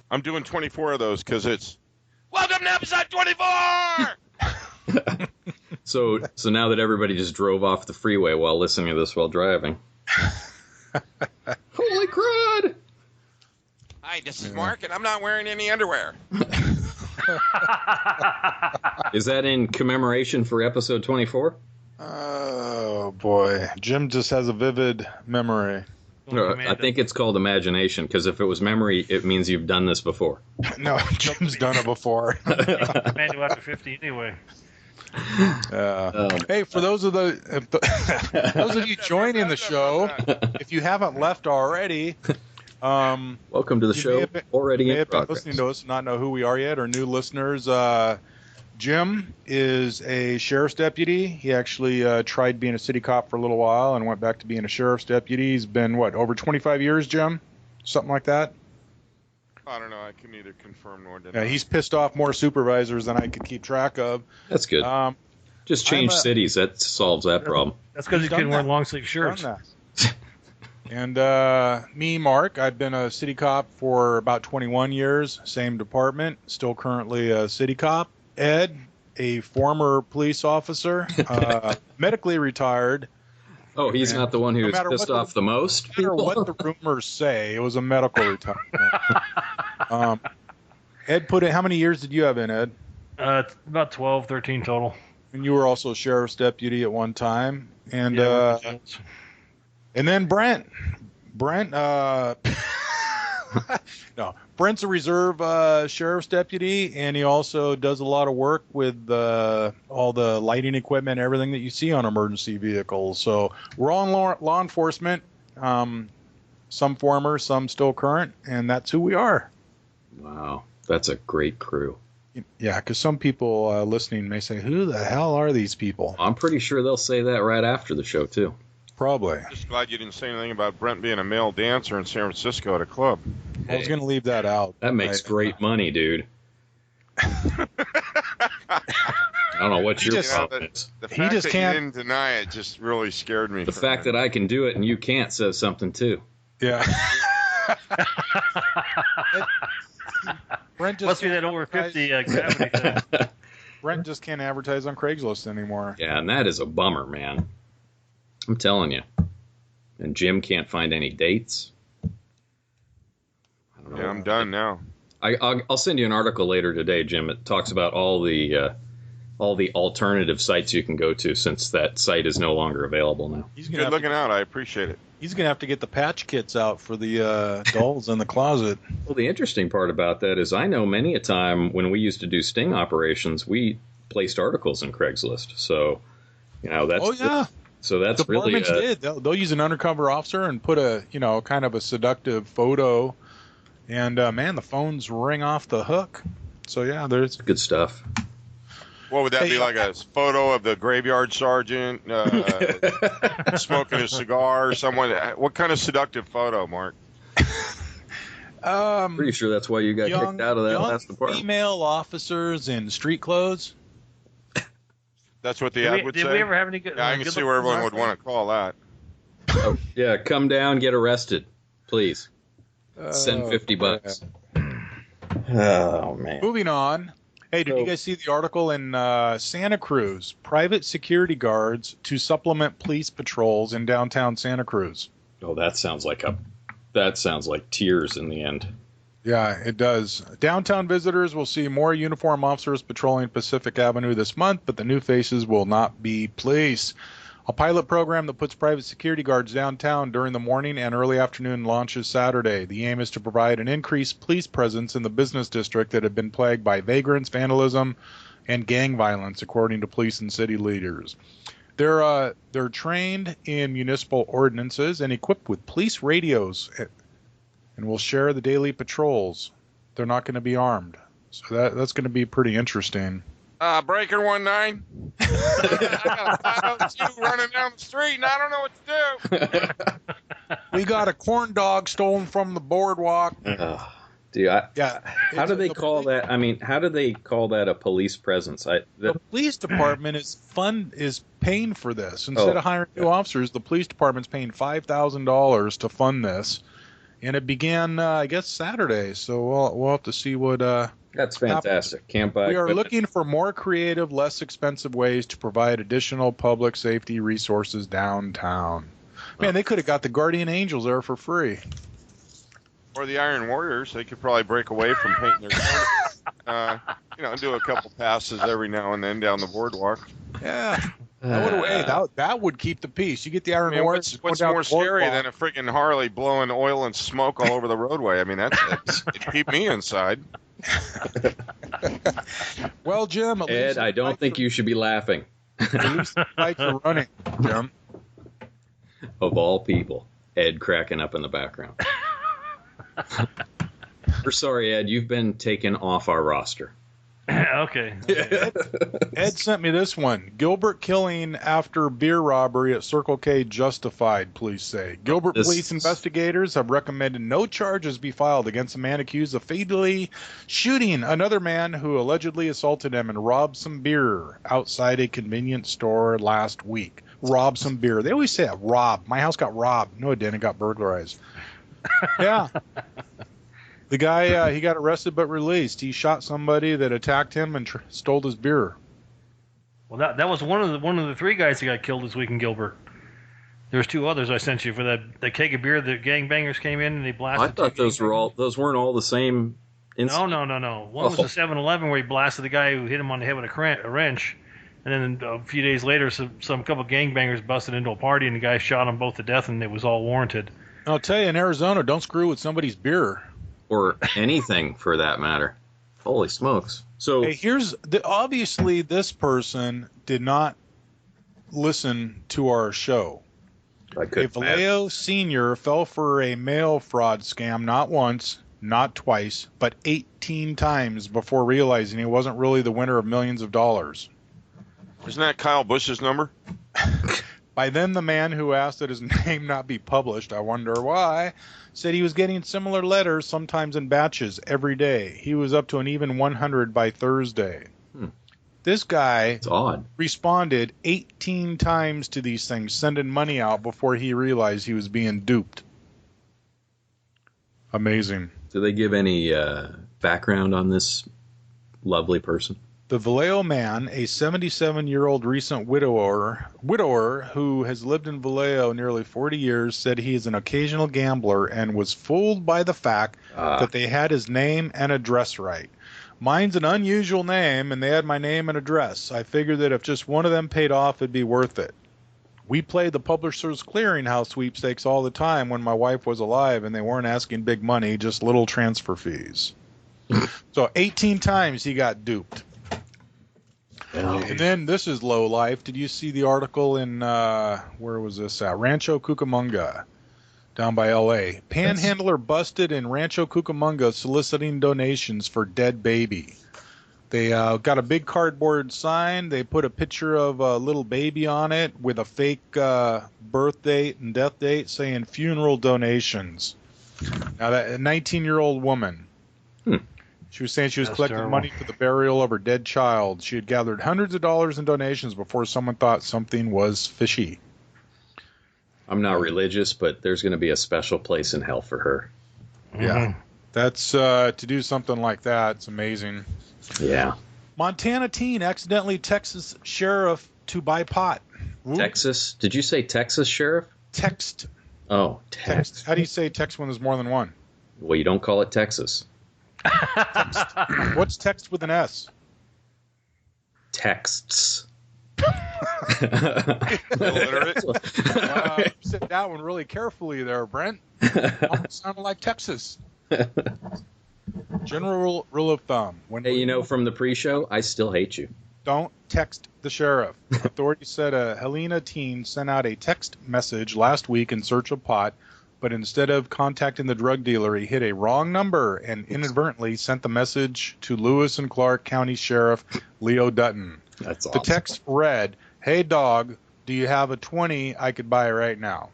I'm doing 24 of those because it's welcome to episode 24. So now that everybody just drove off the freeway while listening to this while driving. Holy crud! Hi, this is Mark, and I'm not wearing any underwear. Is that in commemoration for episode 24? Oh, boy. Jim just has a vivid memory. I think it's called imagination, because if it was memory, it means you've done this before. No, Jim's done it before. Commando after 50 anyway. Hey, for those of those of you joining the show, if you haven't left already, welcome to the show. Already in progress. Listening to us, and not know who we are yet, or new listeners. Jim is a sheriff's deputy. He actually tried being a city cop for a little while and went back to being a sheriff's deputy. He's been over 25 years, Jim, something like that. I don't know. I can neither confirm nor deny. Yeah, he's pissed off more supervisors than I could keep track of. That's good. Just change cities. That solves that problem. That's because you couldn't wear long sleeve shirts. And me, Mark, I've been a city cop for about 21 years. Same department. Still currently a city cop. Ed, a former police officer, medically retired. Oh, he's not the one who was pissed off the most? No matter what the rumors say, it was a medical retirement. Ed put in, how many years did you have in, Ed? It's about 12, 13 total. And you were also sheriff's deputy at one time. And and then Brent. No, Brent's a reserve sheriff's deputy, and he also does a lot of work with all the lighting equipment, everything that you see on emergency vehicles. So we're all in law enforcement, some former, some still current, and that's who we are. Wow, that's a great crew. Yeah, because some people listening may say, who the hell are these people? I'm pretty sure they'll say that right after the show, too. Probably. Just glad you didn't say anything about Brent being a male dancer in San Francisco at a club. I was going to leave that out. That makes great money, dude. I don't know what your problem is. The fact that you didn't deny it just really scared me. The fact that I can do it and you can't says something, too. Yeah. Brent just must be that over 50 gravity thing. Brent just can't advertise on Craigslist anymore. Yeah, and that is a bummer, man. I'm telling you. And Jim can't find any dates. I don't know. Yeah, I'm done now. I'll send you an article later today, Jim. It talks about all the alternative sites you can go to since that site is no longer available now. He's good looking out. I appreciate it. He's going to have to get the patch kits out for the dolls in the closet. Well, the interesting part about that is I know many a time when we used to do sting operations, we placed articles in Craigslist. So, that's... Oh, yeah. So that's Departments really... did. They'll use an undercover officer and put a, kind of a seductive photo. And, man, the phones ring off the hook. So, yeah, there's... Good stuff. What would that be, like a photo of the graveyard sergeant smoking a cigar or someone? What kind of seductive photo, Mark? Pretty sure that's why you got kicked out of that last department. Female officers in street clothes. That's what the ad would say? Did we ever have any good... Yeah, I can see where everyone would want to call that. Oh, yeah, come down, get arrested, please. Send $50. Oh, man. Moving on. Hey, did you guys see the article in Santa Cruz? Private security guards to supplement police patrols in downtown Santa Cruz. Oh, that sounds like tears in the end. Yeah, it does. Downtown visitors will see more uniformed officers patrolling Pacific Avenue this month, but the new faces will not be police. A pilot program that puts private security guards downtown during the morning and early afternoon launches Saturday. The aim is to provide an increased police presence in the business district that had been plagued by vagrants, vandalism, and gang violence, according to police and city leaders. They're trained in municipal ordinances and equipped with police radios and will share the daily patrols. They're not going to be armed. So that's going to be pretty interesting. Breaker 19. I got a 502 running down the street, and I don't know what to do. We got a corn dog stolen from the boardwalk. How do they call that? I mean, how do they call that a police presence? The police department is paying for this. Instead of hiring new officers, the police department's paying $5,000 to fund this. and it began, I guess, Saturday. So we'll have to see what. That's fantastic. Can't buy. We are equipment. looking for more creative, less expensive ways to provide additional public safety resources downtown. Man, they could have got the Guardian Angels there for free. Or the Iron Warriors. They could probably break away from painting their do a couple passes every now and then down the boardwalk. Yeah. That would keep the peace. You get the Iron Warriors. What's more scary than a freaking Harley blowing oil and smoke all over the roadway? I mean, it'd keep me inside. Well, Jim, Ed, I don't think you should be laughing. At least the bikes are running, Jim. Of all people, Ed cracking up in the background. We're sorry, Ed. You've been taken off our roster. Okay. Ed sent me this one. Gilbert killing after beer robbery at Circle K justified, police say. Gilbert police investigators have recommended no charges be filed against a man accused of fatally shooting another man who allegedly assaulted him and robbed some beer outside a convenience store last week. Robbed some beer. They always say that. Robbed. My house got robbed. No, it didn't. It got burglarized. Yeah. The guy, he got arrested but released. He shot somebody that attacked him and stole his beer. Well, that was one of the three guys that got killed this week in Gilbert. There was two others I sent you for that keg of beer. The gangbangers came in and they blasted. I thought those weren't all the same. No. One was the 7-Eleven where he blasted the guy who hit him on the head with a wrench, and then a few days later, some couple of gangbangers busted into a party and the guy shot them both to death, and it was all warranted. I'll tell you, in Arizona, don't screw with somebody's beer. Or anything for that matter. Holy smokes. So hey, obviously this person did not listen to our show. A Vallejo senior fell for a mail fraud scam not once, not twice, but 18 times before realizing he wasn't really the winner of millions of dollars. Isn't that Kyle Busch's number? By then, the man who asked that his name not be published, I wonder why, said he was getting similar letters, sometimes in batches, every day. He was up to an even 100 by Thursday. This guy responded 18 times to these things, sending money out before he realized he was being duped. Amazing. Do they give any background on this lovely person? The Vallejo man, a 77-year-old recent widower who has lived in Vallejo nearly 40 years, said he is an occasional gambler and was fooled by the fact that they had his name and address right. Mine's an unusual name, and they had my name and address. I figured that if just one of them paid off, it'd be worth it. We played the Publishers Clearinghouse sweepstakes all the time when my wife was alive, and they weren't asking big money, just little transfer fees. So 18 times he got duped. And then this is low life. Did you see the article in, where was this at? Rancho Cucamonga, down by L.A. Panhandler busted in Rancho Cucamonga soliciting donations for dead baby. They got a big cardboard sign. They put a picture of a little baby on it with a fake birth date and death date saying funeral donations. Now, that a 19-year-old woman. She was saying she was collecting money for the burial of her dead child. She had gathered hundreds of dollars in donations before someone thought something was fishy. I'm not religious, but there's going to be a special place in hell for her. Yeah. That's to do something like that. It's amazing. Yeah. Montana teen accidentally Texas sheriff to buy pot. Whoop. Texas? Did you say Texas sheriff? Text. Oh, text. How do you say text when there's more than one? Well, you don't call it Texas. Text. What's text with an S? Texts. Illiterate. You said that one really carefully there, Brent. Almost sounded like Texas. General rule of thumb. Hey, from the pre-show, I still hate you. Don't text the sheriff. Authorities said a Helena teen sent out a text message last week in search of pot, but instead of contacting the drug dealer, he hit a wrong number and inadvertently sent the message to Lewis and Clark County Sheriff Leo Dutton. That's awesome. The text read, "Hey dog, do you have a 20 I could buy right now?"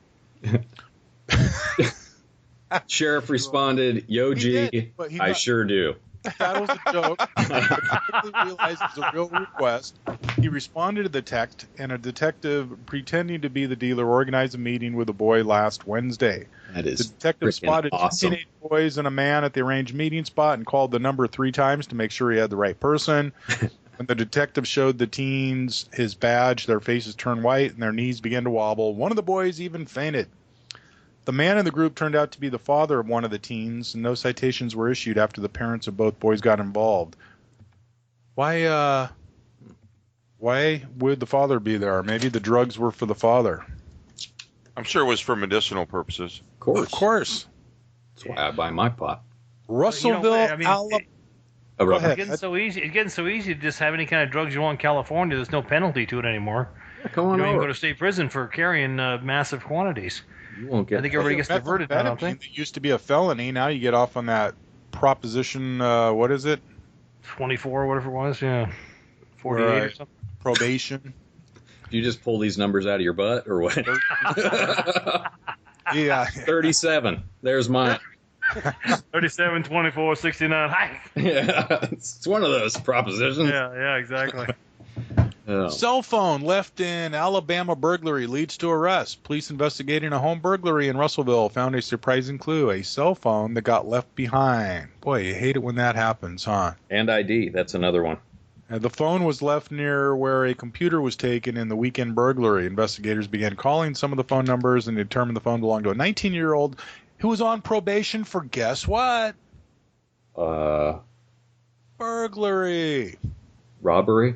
Sheriff responded, "Yo, G, I sure do." That was a joke. He quickly realized it was a real request. He responded to the text, and a detective pretending to be the dealer organized a meeting with the boy last Wednesday. That is The detective spotted awesome. 2 teenage boys and a man at the arranged meeting spot and called the number 3 times to make sure he had the right person. When the detective showed the teens his badge, their faces turned white and their knees began to wobble. One of the boys even fainted. The man in the group turned out to be the father of one of the teens, and no citations were issued after the parents of both boys got involved. Why would the father be there? Maybe the drugs were for the father. I'm sure it was for medicinal purposes. Of course. That's why I buy my pot. Russellville, Alabama. Go ahead. It's getting so easy to just have any kind of drugs you want in California. There's no penalty to it anymore. Come on You don't even over. go to state prison for carrying massive quantities. You won't get. I think everybody gets diverted now, don't they? It used to be a felony. Now you get off on that proposition, what is it? 24 or whatever it was, yeah. 48 or something. Probation. Do you just pull these numbers out of your butt or what? Yeah. 37. There's mine. 37, 24, 69. Hi. Yeah, it's one of those propositions. Yeah, exactly. Oh. Cell phone left in Alabama burglary leads to arrest. Police investigating a home burglary in Russellville found a surprising clue, a cell phone that got left behind. Boy, you hate it when that happens, huh? And ID, that's another one. The phone was left near where a computer was taken in the weekend burglary. Investigators began calling some of the phone numbers and determined the phone belonged to a 19-year-old who was on probation for guess what? Burglary. Robbery.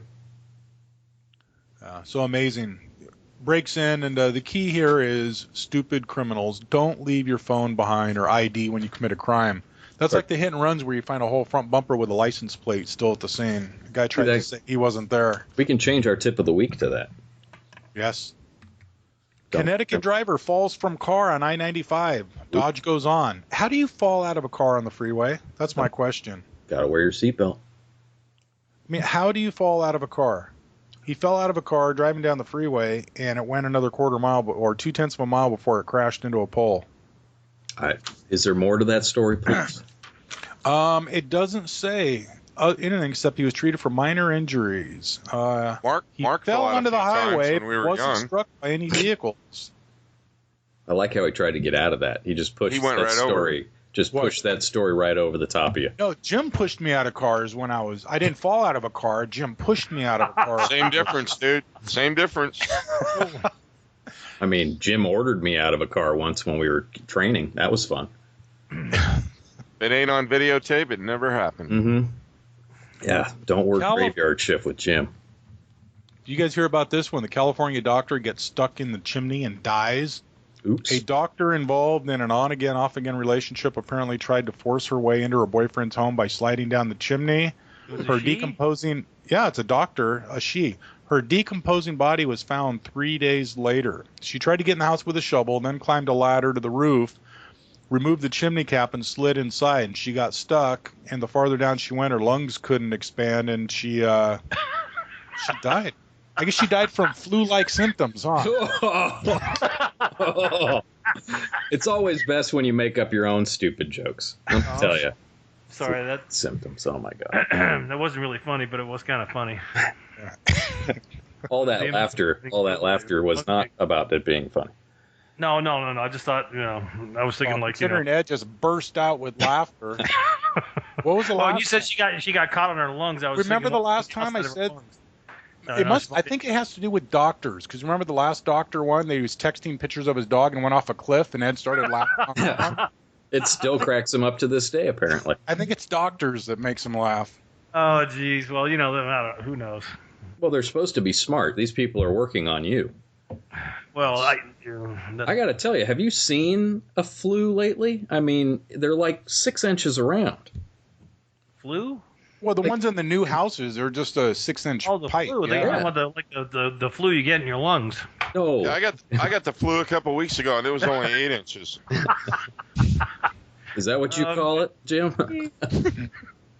So amazing. Breaks in, and the key here is stupid criminals. Don't leave your phone behind or ID when you commit a crime. That's like the hit and runs where you find a whole front bumper with a license plate still at the scene. The guy tried to say he wasn't there. We can change our tip of the week to that. Yes. Connecticut driver falls from car on I-95. Dodge goes on. How do you fall out of a car on the freeway? That's my question. Gotta wear your seatbelt. I mean, how do you fall out of a car? He fell out of a car driving down the freeway, and it went another quarter mile or 0.2 of a mile before it crashed into a pole. Is there more to that story, please? It doesn't say anything except he was treated for minor injuries. Mark fell out onto a the few times highway, when we were wasn't young. struck by any vehicles. I like how he tried to get out of that. He just pushed He went that right story. over. Just pushed that story right over the top of you. No, Jim pushed me out of cars when I didn't fall out of a car. Jim pushed me out of a car. Same difference, dude. Same difference. I mean, Jim ordered me out of a car once when we were training. That was fun. If it ain't on videotape, it never happened. Mm-hmm. Yeah, don't work graveyard shift with Jim. Do you guys hear about this when the California doctor gets stuck in the chimney and dies? Oops. A doctor involved in an on-again, off-again relationship apparently tried to force her way into her boyfriend's home by sliding down the chimney. Her decomposing... Yeah, it's a doctor, a she. Her decomposing body was found 3 days later. She tried to get in the house with a shovel, then climbed a ladder to the roof, removed the chimney cap, and slid inside. And she got stuck, and the farther down she went, her lungs couldn't expand, and she died. I guess she died from flu-like symptoms, huh? It's always best when you make up your own stupid jokes. Let me tell you. Sorry, that Symptoms. Oh my god. that wasn't really funny, but it was kind of funny. All that laughter was not about it being funny. No. I just thought, I was thinking Considering Ed just burst out with laughter. What was the last? When you said she got caught on her lungs, I was remember thinking, the last time I said. No, It must. I think it has to do with doctors. Because remember the last doctor one? They was texting pictures of his dog and went off a cliff, and Ed started laughing. It still cracks him up to this day, apparently. I think it's doctors that makes him laugh. Oh, geez. Well, who knows? Well, they're supposed to be smart. These people are working on you. Well, I got to tell you, have you seen a flu lately? I mean, they're like 6 inches around. Flu? Well, the ones in the new houses are just a 6-inch the pipe. flu. They got the flu you get in your lungs. No. Yeah, I got the flu a couple weeks ago, and it was only 8 inches. Is that what you call it, Jim?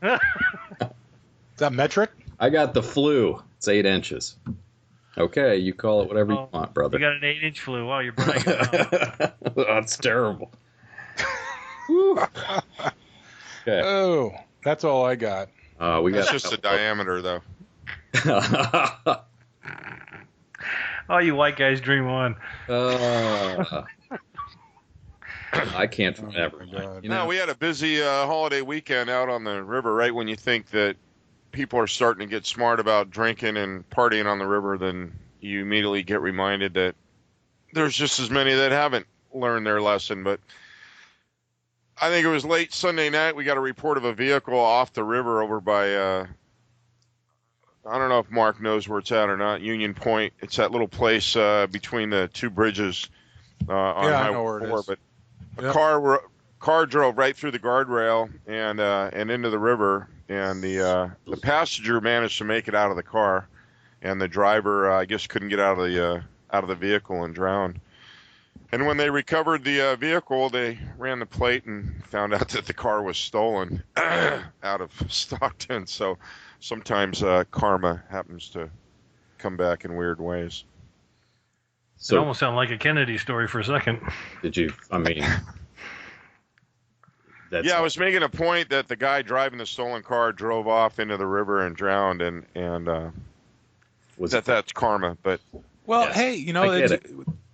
Is that metric? I got the flu. It's 8 inches. Okay, you call it whatever you want, brother. You got an 8-inch flu. Wow, you're bragging. That's terrible. Okay. Oh, that's all I got. We That's got just the diameter, though. Oh, you white guys dream on. I can't remember. God. You know, No, we had a busy holiday weekend out on the river. Right when you think that people are starting to get smart about drinking and partying on the river, then you immediately get reminded that there's just as many that haven't learned their lesson. But I think it was late Sunday night. We got a report of a vehicle off the river over by, I don't know if Mark knows where it's at or not, Union Point. It's that little place between the two bridges on Yeah, I Highway know where it 4. is. But a Yep. car drove right through the guardrail and into the river, and the passenger managed to make it out of the car, and the driver I guess couldn't get out of the vehicle and drowned. And when they recovered the vehicle, they ran the plate and found out that the car was stolen out of Stockton. So sometimes karma happens to come back in weird ways. It so almost sounded like a Kennedy story for a second. did you? I mean, that's Yeah, I was making a point that the guy driving the stolen car drove off into the river and drowned, and was that's karma. But Well, Yes, hey, I get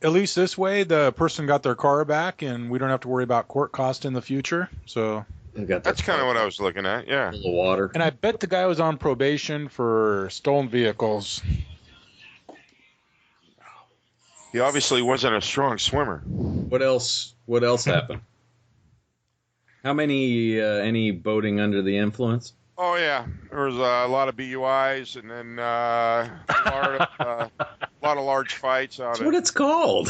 at least this way, the person got their car back, and we don't have to worry about court cost in the future. So, we got that's kind of what I was looking at. Yeah. full of water. and I bet the guy was on probation for stolen vehicles. He obviously wasn't a strong swimmer. What else? What else happened? How many any boating under the influence? Oh yeah, there was a lot of BUIs, and then a lot of large fights out That's at what it's called.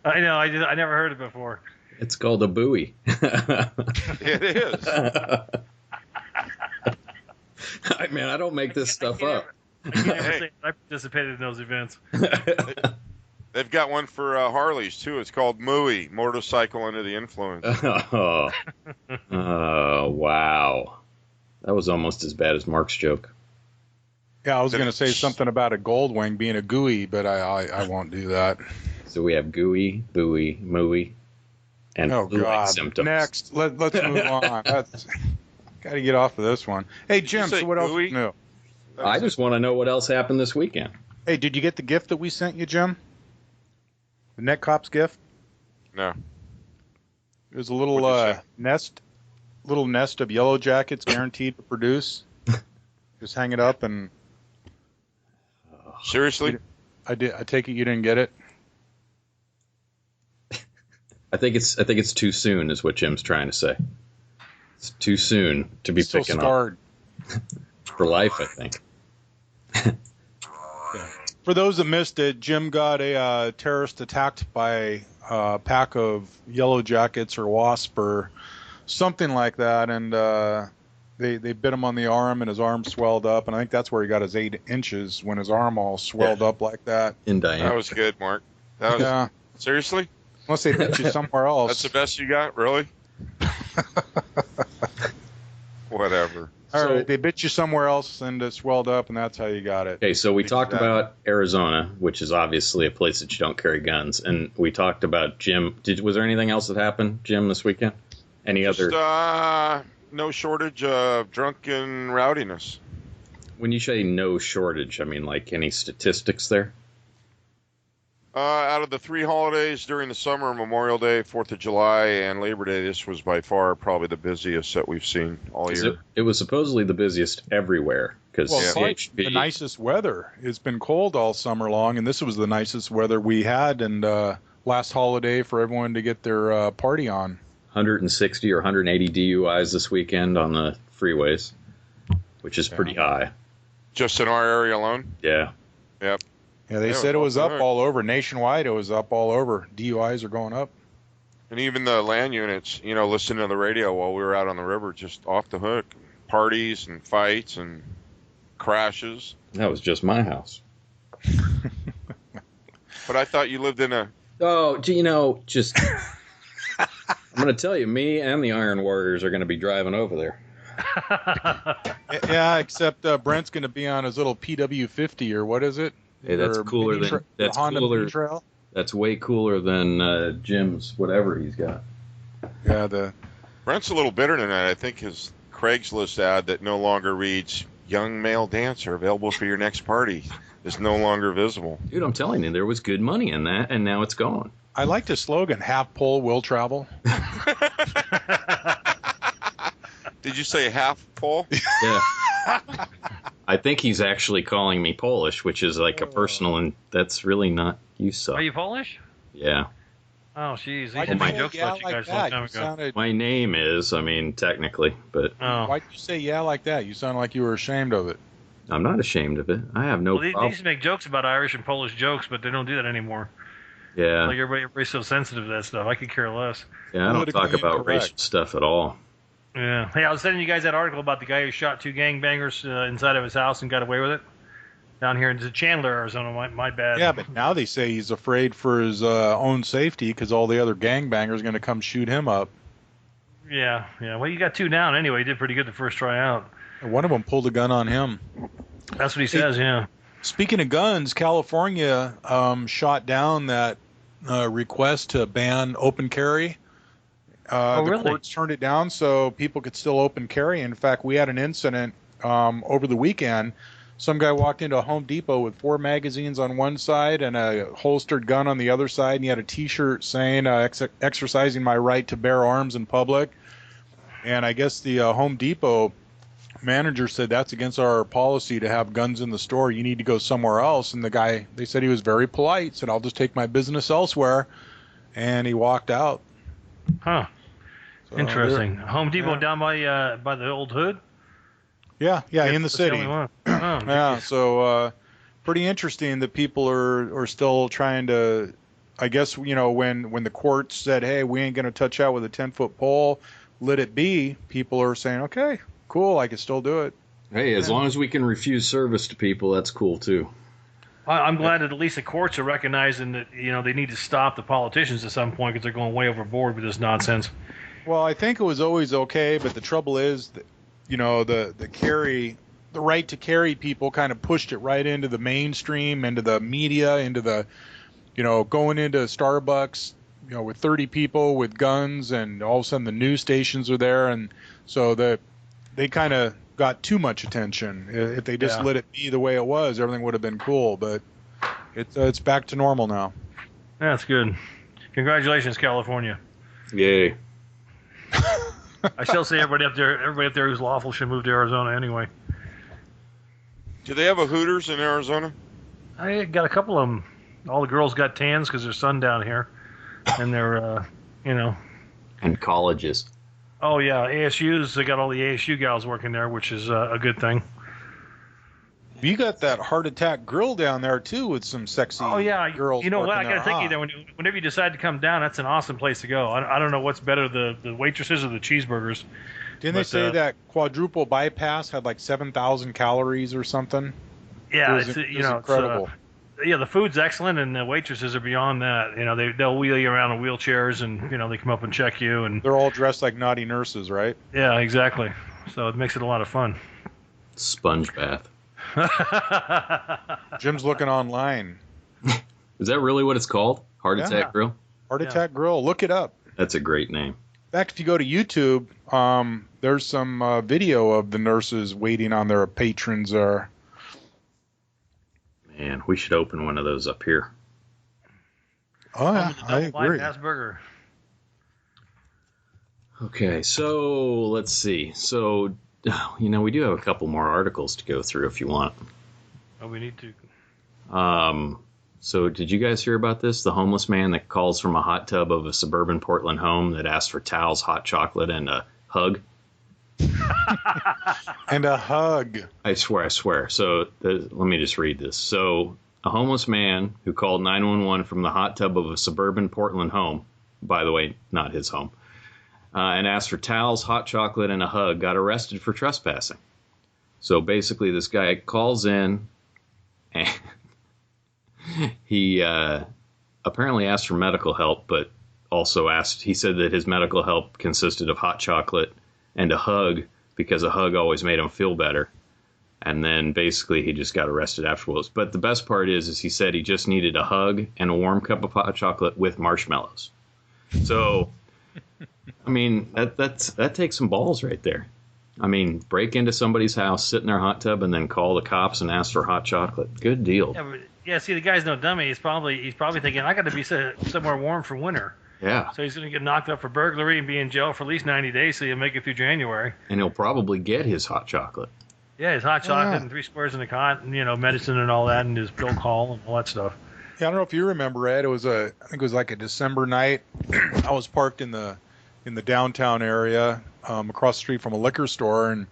I know. I never heard it before. It's called a buoy. It is. Man, I don't make this stuff up. I can't ever say I participated in those events. They've got one for Harleys too. It's called MUI, motorcycle under the influence. Oh, wow. That was almost as bad as Mark's joke. Yeah, I was going to say something about a gold wing being a GUI, but I won't do that. So we have gooey, buoy, mooey, and Oh, flu-like God. symptoms. Next, let's move on. Got to get off of this one. Hey, Jim, say so what else? GUI? No. I just want to know what else happened this weekend. Hey, did you get the gift that we sent you, Jim? The Net Cops gift? No. It was a little What'd you say? nest of yellow jackets guaranteed to produce. Just hang it up, and Seriously? I take it you didn't get it. I think it's too soon, is what Jim's trying to say. It's too soon to be Still picking scarred. up for life, I think. For those that missed it, Jim got a terrorist attacked by a pack of yellow jackets or wasp or something like that, and they bit him on the arm, and his arm swelled up, and I think that's where he got his 8 inches, when his arm all swelled up like that. In diameter. That was good, Mark. That was Yeah, seriously? unless they bit you somewhere else. That's the best you got, really? Whatever. All So- right, they bit you somewhere else, and it swelled up, and that's how you got it. Okay, so we talked Exactly. about Arizona, which is obviously a place that you don't carry guns, and we talked about Jim. Was there anything else that happened, Jim, this weekend? Any other? No shortage of drunken rowdiness. When you say no shortage, I mean like any statistics there? Out of the 3 holidays during the summer, Memorial Day, 4th of July, and Labor Day, this was by far probably the busiest that we've seen all 'Cause year. It was supposedly the busiest everywhere because Well, it's like CHP. the nicest weather. It's been cold all summer long, and this was the nicest weather we had, and last holiday for everyone to get their party on. 160 or 180 DUIs this weekend on the freeways, which is pretty high. Just in our area alone? Yeah. Yep. Yeah, they Yeah, said it was up good. all over. Nationwide, it was up all over. DUIs are going up. And even the land units, listening to the radio while we were out on the river, just off the hook. Parties and fights and crashes. That was just my house. But I thought you lived in a... Oh, just... I'm going to tell you, me and the Iron Warriors are going to be driving over there. Yeah, except Brent's going to be on his little PW50, or what is it? Hey, that's Or cooler mini than... That's Honda cooler. mini trail. That's way cooler than Jim's whatever he's got. Yeah, Brent's a little bitter tonight. I think his Craigslist ad that no longer reads, young male dancer available for your next party is no longer visible. Dude, I'm telling you, there was good money in that, and now it's gone. I like the slogan, half pole will travel. Did you say half pole? Yeah. I think he's actually calling me Polish, which is like a personal, and that's really not. You suck. Are you Polish? Yeah. Oh, jeez. Why They did made you jokes say yeah about you like guys a that? long time You ago. sounded, My name is, technically, but Oh. why'd you say yeah like that? You sound like you were ashamed of it. I'm not ashamed of it. I have no Well, they problem. used to make jokes about Irish and Polish jokes, but they don't do that anymore. Yeah. Like everybody's so sensitive to that stuff. I could care less. Yeah, I don't talk politically about incorrect. racial stuff at all. Yeah. Hey, I was sending you guys that article about the guy who shot 2 gangbangers inside of his house and got away with it. Down here in Chandler, Arizona. My bad. Yeah, but now they say he's afraid for his own safety because all the other gangbangers are going to come shoot him up. Yeah. Well, you got 2 down anyway. He did pretty good the first try out. And one of them pulled a gun on him. That's what he says, yeah. Speaking of guns, California shot down that request to ban open carry. The really? courts turned it down so people could still open carry. In fact, we had an incident over the weekend. Some guy walked into a Home Depot with 4 magazines on one side and a holstered gun on the other side, and he had a T-shirt saying, exercising my right to bear arms in public. And I guess the Home Depot manager said that's against our policy to have guns in the store. You need to go somewhere else. And the guy, they said he was very polite, said, I'll just take my business elsewhere. And he walked out. Huh. So Interesting. Home Depot yeah. down by the old hood? Yeah, in the That's city. only one. Oh, Yeah, geez. so pretty interesting that people are still trying to, I guess, when the courts said, hey, we ain't going to touch out with a 10-foot pole, let it be, people are saying, okay, cool, I can still do it. Hey, as long as we can refuse service to people, that's cool too. I'm glad that at least the courts are recognizing that they need to stop the politicians at some point because they're going way overboard with this nonsense. Well, I think it was always okay, but the trouble is that, the right to carry people kind of pushed it right into the mainstream, into the media, into the, going into Starbucks, with 30 people with guns, and all of a sudden the news stations are there, and so they kind of got too much attention. If they just let it be the way it was, everything would have been cool, but it's back to normal now. That's good. Congratulations, California. Yay. I still say everybody up there who's lawful should move to Arizona anyway. Do they have a Hooters in Arizona? I got a couple of them. All the girls got tans because there's sun down here, and they're And colleges. Oh yeah, ASU's. They got all the ASU gals working there, which is a good thing. You got that Heart Attack Grill down there too, with some sexy girls. You know what? I working got to there, think of that whenever you decide to come down, that's an awesome place to go. I don't know what's better, the waitresses or the cheeseburgers. Didn't they say that quadruple bypass had like 7,000 calories or something? Yeah, it was incredible. The food's excellent, and the waitresses are beyond that. They'll wheel you around in wheelchairs, and they come up and check you, and they're all dressed like naughty nurses, right? Yeah, exactly. So it makes it a lot of fun. Sponge bath. Jim's looking online. Is that really what it's called? Heart Attack Grill? Heart Attack Grill. Look it up. That's a great name. In fact, if you go to YouTube, there's some video of the nurses waiting on their patrons there. Man, we should open one of those up here. Oh, yeah, I agree. Bypass burger. Okay, so let's see. So, we do have a couple more articles to go through if you want. Oh, we need to. So did you guys hear about this? The homeless man that calls from a hot tub of a suburban Portland home that asked for towels, hot chocolate, and a hug? And a hug. I swear. So let me just read this. So a homeless man who called 911 from the hot tub of a suburban Portland home, by the way, not his home, and asked for towels, hot chocolate, and a hug, got arrested for trespassing. So basically this guy calls in and he apparently asked for medical help, but also he said that his medical help consisted of hot chocolate and a hug because a hug always made him feel better. And then basically he just got arrested afterwards. But the best part is he said he just needed a hug and a warm cup of hot chocolate with marshmallows. So, I mean, that takes some balls right there. I mean, break into somebody's house, sit in their hot tub, and then call the cops and ask for hot chocolate. Good deal. Yeah, see, the guy's no dummy. He's probably thinking, I got to be somewhere warm for winter. Yeah. So he's going to get knocked up for burglary and be in jail for at least 90 days so he'll make it through January. And he'll probably get his hot chocolate. Yeah, his hot chocolate and 3 squares in a cot and, medicine and all that and his pill call and all that stuff. Yeah, I don't know if you remember, Ed. I think it was like a December night. I was parked in the downtown area across the street from a liquor store, and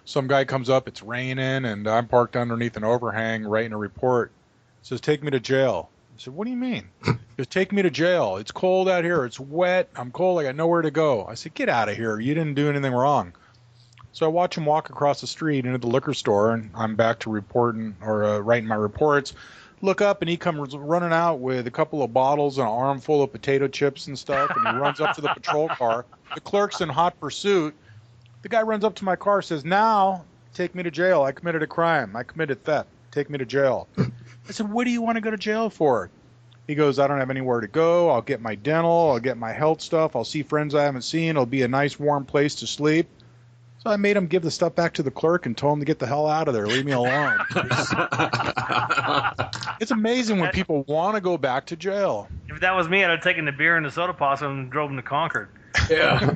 some guy comes up. It's raining, and I'm parked underneath an overhang writing a report. It says, take me to jail. I said, what do you mean? Just take me to jail. It's cold out here. It's wet. I'm cold. I got nowhere to go. I said, get out of here. You didn't do anything wrong. So I watch him walk across the street into the liquor store, and I'm back to reporting or writing my reports. Look up, and he comes running out with a couple of bottles and an armful of potato chips and stuff, and he runs up to the patrol car. The clerk's in hot pursuit. The guy runs up to my car, says, now take me to jail. I committed a crime. I committed theft. Take me to jail. I said, what do you want to go to jail for? He goes, I don't have anywhere to go. I'll get my dental. I'll get my health stuff. I'll see friends I haven't seen. It'll be a nice warm place to sleep. So I made him give the stuff back to the clerk and told him to get the hell out of there. Leave me alone. It's amazing when people want to go back to jail. If that was me, I'd have taken the beer and the soda pop and drove him to Concord. Yeah.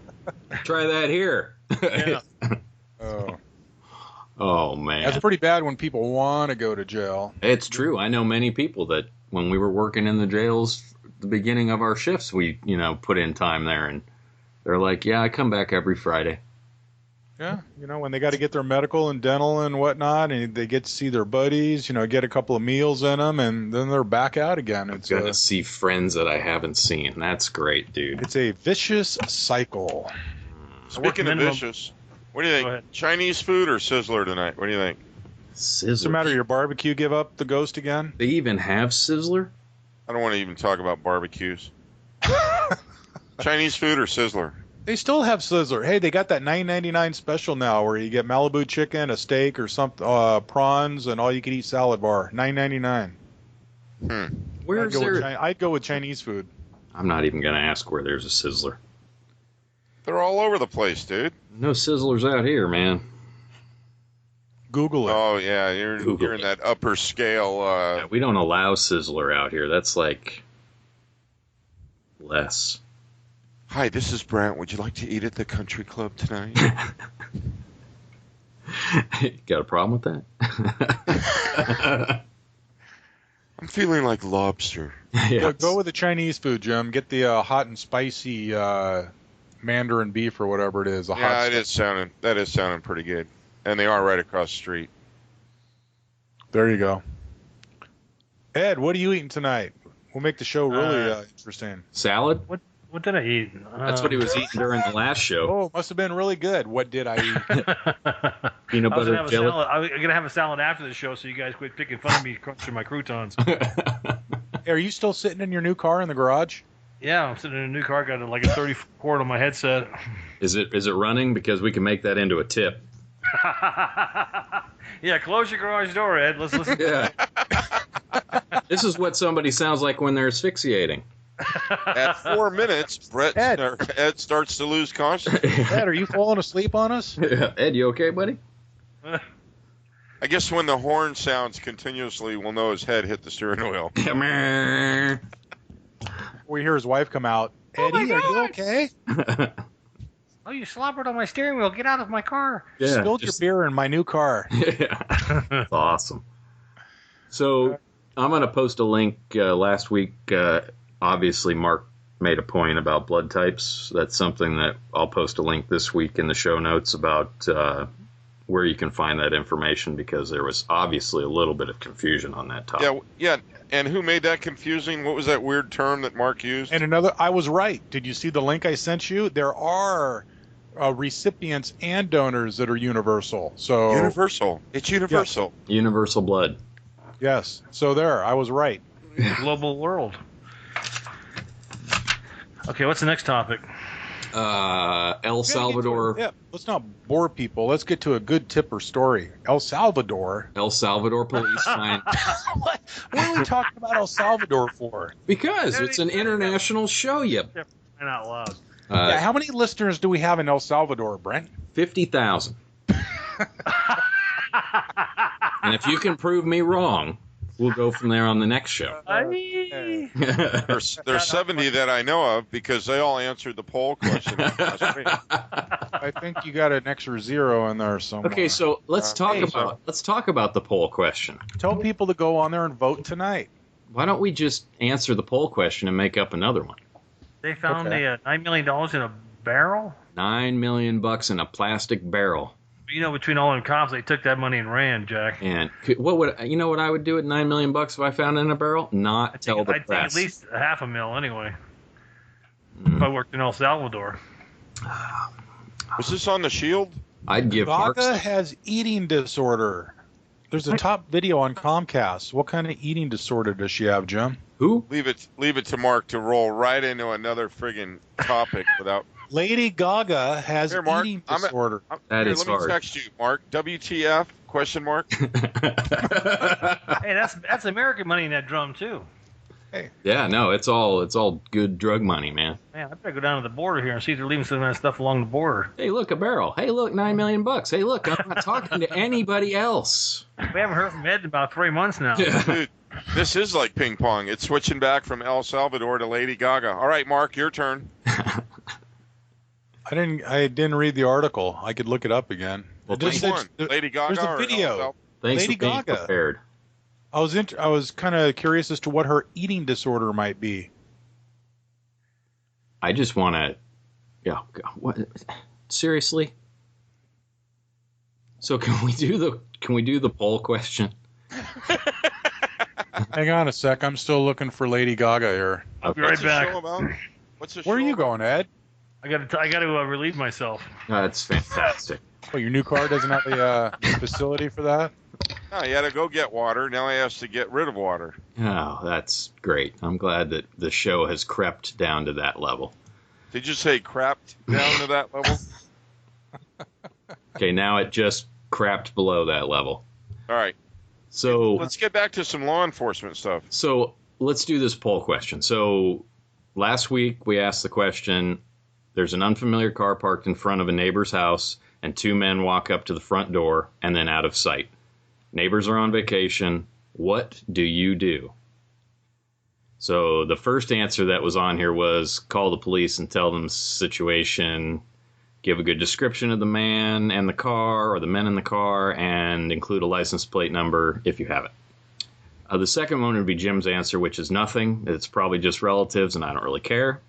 Try that here. Yeah. Oh, man. That's pretty bad when people want to go to jail. It's true. I know many people that when we were working in the jails, the beginning of our shifts, we, put in time there, and they're like, yeah, I come back every Friday. Yeah, when they got to get their medical and dental and whatnot, and they get to see their buddies, get a couple of meals in them, and then they're back out again. It's going to see friends that I haven't seen. That's great, dude. It's a vicious cycle. Speaking of vicious, what do you think? Chinese food or Sizzler tonight? What do you think? Sizzler. What's the matter? Your barbecue give up the ghost again? They even have Sizzler? I don't want to even talk about barbecues. Chinese food or Sizzler? They still have Sizzler. Hey, they got that $9.99 special now where you get Malibu chicken, a steak, or some prawns, and all you can eat salad bar. $9.99. Where's there? I'd go with Chinese food. I'm not even going to ask where there's a Sizzler. They're all over the place, dude. No Sizzlers out here, man. Google it. Oh, yeah, you're in that upper scale. Yeah, we don't allow Sizzler out here. That's like less. Hi, this is Brant. Would you like to eat at the country club tonight? Got a problem with that? I'm feeling like lobster. Yes. Go with the Chinese food, Jim. Get the hot and spicy Mandarin beef or whatever it is. That is sounding pretty good. And they are right across the street. There you go. Ed, what are you eating tonight? We'll make the show really interesting. Salad? What did I eat? That's what he was eating during the last show. Oh, must have been really good. What did I eat? Peanut butter jelly. I'm going to have a salad after the show so you guys quit picking fun of me crunching my croutons. Are you still sitting in your new car in the garage? Yeah, I'm sitting in a new car. Got like a 30 cord on my headset. Is it running? Because we can make that into a tip. Yeah, close your garage door, Ed. Let's listen. Yeah. This is what somebody sounds like when they're asphyxiating. At 4 minutes, Ed starts to lose consciousness. Ed, are you falling asleep on us? Yeah. Ed, you okay, buddy? I guess when the horn sounds continuously, we'll know his head hit the steering wheel. We hear his wife come out. Eddie, are you okay? Oh, you slobbered on my steering wheel. Get out of my car. Yeah, spilled your beer in my new car. Yeah. That's awesome. So I'm going to post a link last week. Obviously, Mark made a point about blood types. That's something that I'll post a link this week in the show notes about where you can find that information because there was obviously a little bit of confusion on that topic. Yeah. And who made that confusing? What was that weird term that Mark used? And I was right. Did you see the link I sent you? There are recipients and donors that are universal. So universal. It's universal. Yes. Universal blood. Yes. So I was right. Global world. Okay, what's the next topic? El Salvador. Let's not bore people. Let's get to a good tip or story. El Salvador Police find. What are we talking about El Salvador for? Because it's an international show, And out loud. How many listeners do we have in El Salvador, Brent? $50,000. And if you can prove me wrong, we'll go from there on the next show. There's 70 that I know of because they all answered the poll question last week. I think you got an extra 0 in there somewhere. Okay, so let's talk about the poll question. Tell people to go on there and vote tonight. Why don't we just answer the poll question and make up another one? They found $9 million in a barrel? $9 million in a plastic barrel. You know, between all them cops, they took that money and ran, Jack. And what I would do at $9 million if I found it in a barrel? Not tell the press. press. I'd take at least $500,000 anyway. If I worked in El Salvador. Was this on the Shield? I'd give Gaga has eating disorder. There's a top video on Comcast. What kind of eating disorder does she have, Jim? Who? Leave it to Mark to roll right into another friggin' topic without. Lady Gaga has Here, Mark, eating disorder. That is let hard. me text you, Mark. WTF? Question mark. Hey, that's American money in that drum too. Yeah, no, it's all good drug money, man. Man, I better go down to the border here and see if they're leaving some of that stuff along the border. Hey, look, a barrel. Hey, look, $9 million. Hey, look, I'm not talking to anybody else. We haven't heard from Ed in about 3 months now. Dude, this is like ping pong. It's switching back from El Salvador to Lady Gaga. All right, Mark, your turn. I didn't read the article. I could look it up again. Well, Which one? Lady Gaga there's a or video. El Thanks Lady for being Gaga. prepared. I was kind of curious as to what her eating disorder might be. I just want to, what? Seriously? So can we do the poll question? Hang on a sec. I'm still looking for Lady Gaga here. I'll be What's right back. the show about? What's the Where are show you about? going, Ed? I got to relieve myself. That's fantastic. Oh, your new car doesn't have a facility for that? No, he had to go get water. Now he has to get rid of water. Oh, that's great. I'm glad that the show has crept down to that level. Did you say crapped down to that level? Okay, now it just crapped below that level. All right. So Let's get back to some law enforcement stuff. So let's do this poll question. So last week we asked the question, there's an unfamiliar car parked in front of a neighbor's house and 2 men walk up to the front door and then out of sight. Neighbors are on vacation. What do you do? So the first answer that was on here was call the police and tell them the situation, give a good description of the man and the car or the men in the car, and include a license plate number if you have it. The second one would be Jim's answer, which is nothing. It's probably just relatives and I don't really care.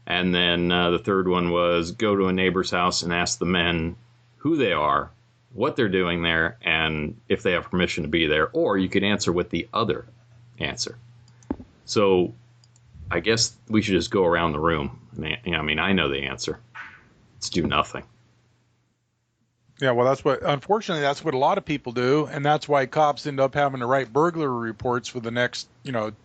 And then the third one was go to a neighbor's house and ask the men who they are, what they're doing there, and if they have permission to be there. Or you could answer with the other answer. So I guess we should just go around the room. I mean, I know the answer. Let's do nothing. Yeah, well, unfortunately, that's what a lot of people do, and that's why cops end up having to write burglary reports for the next,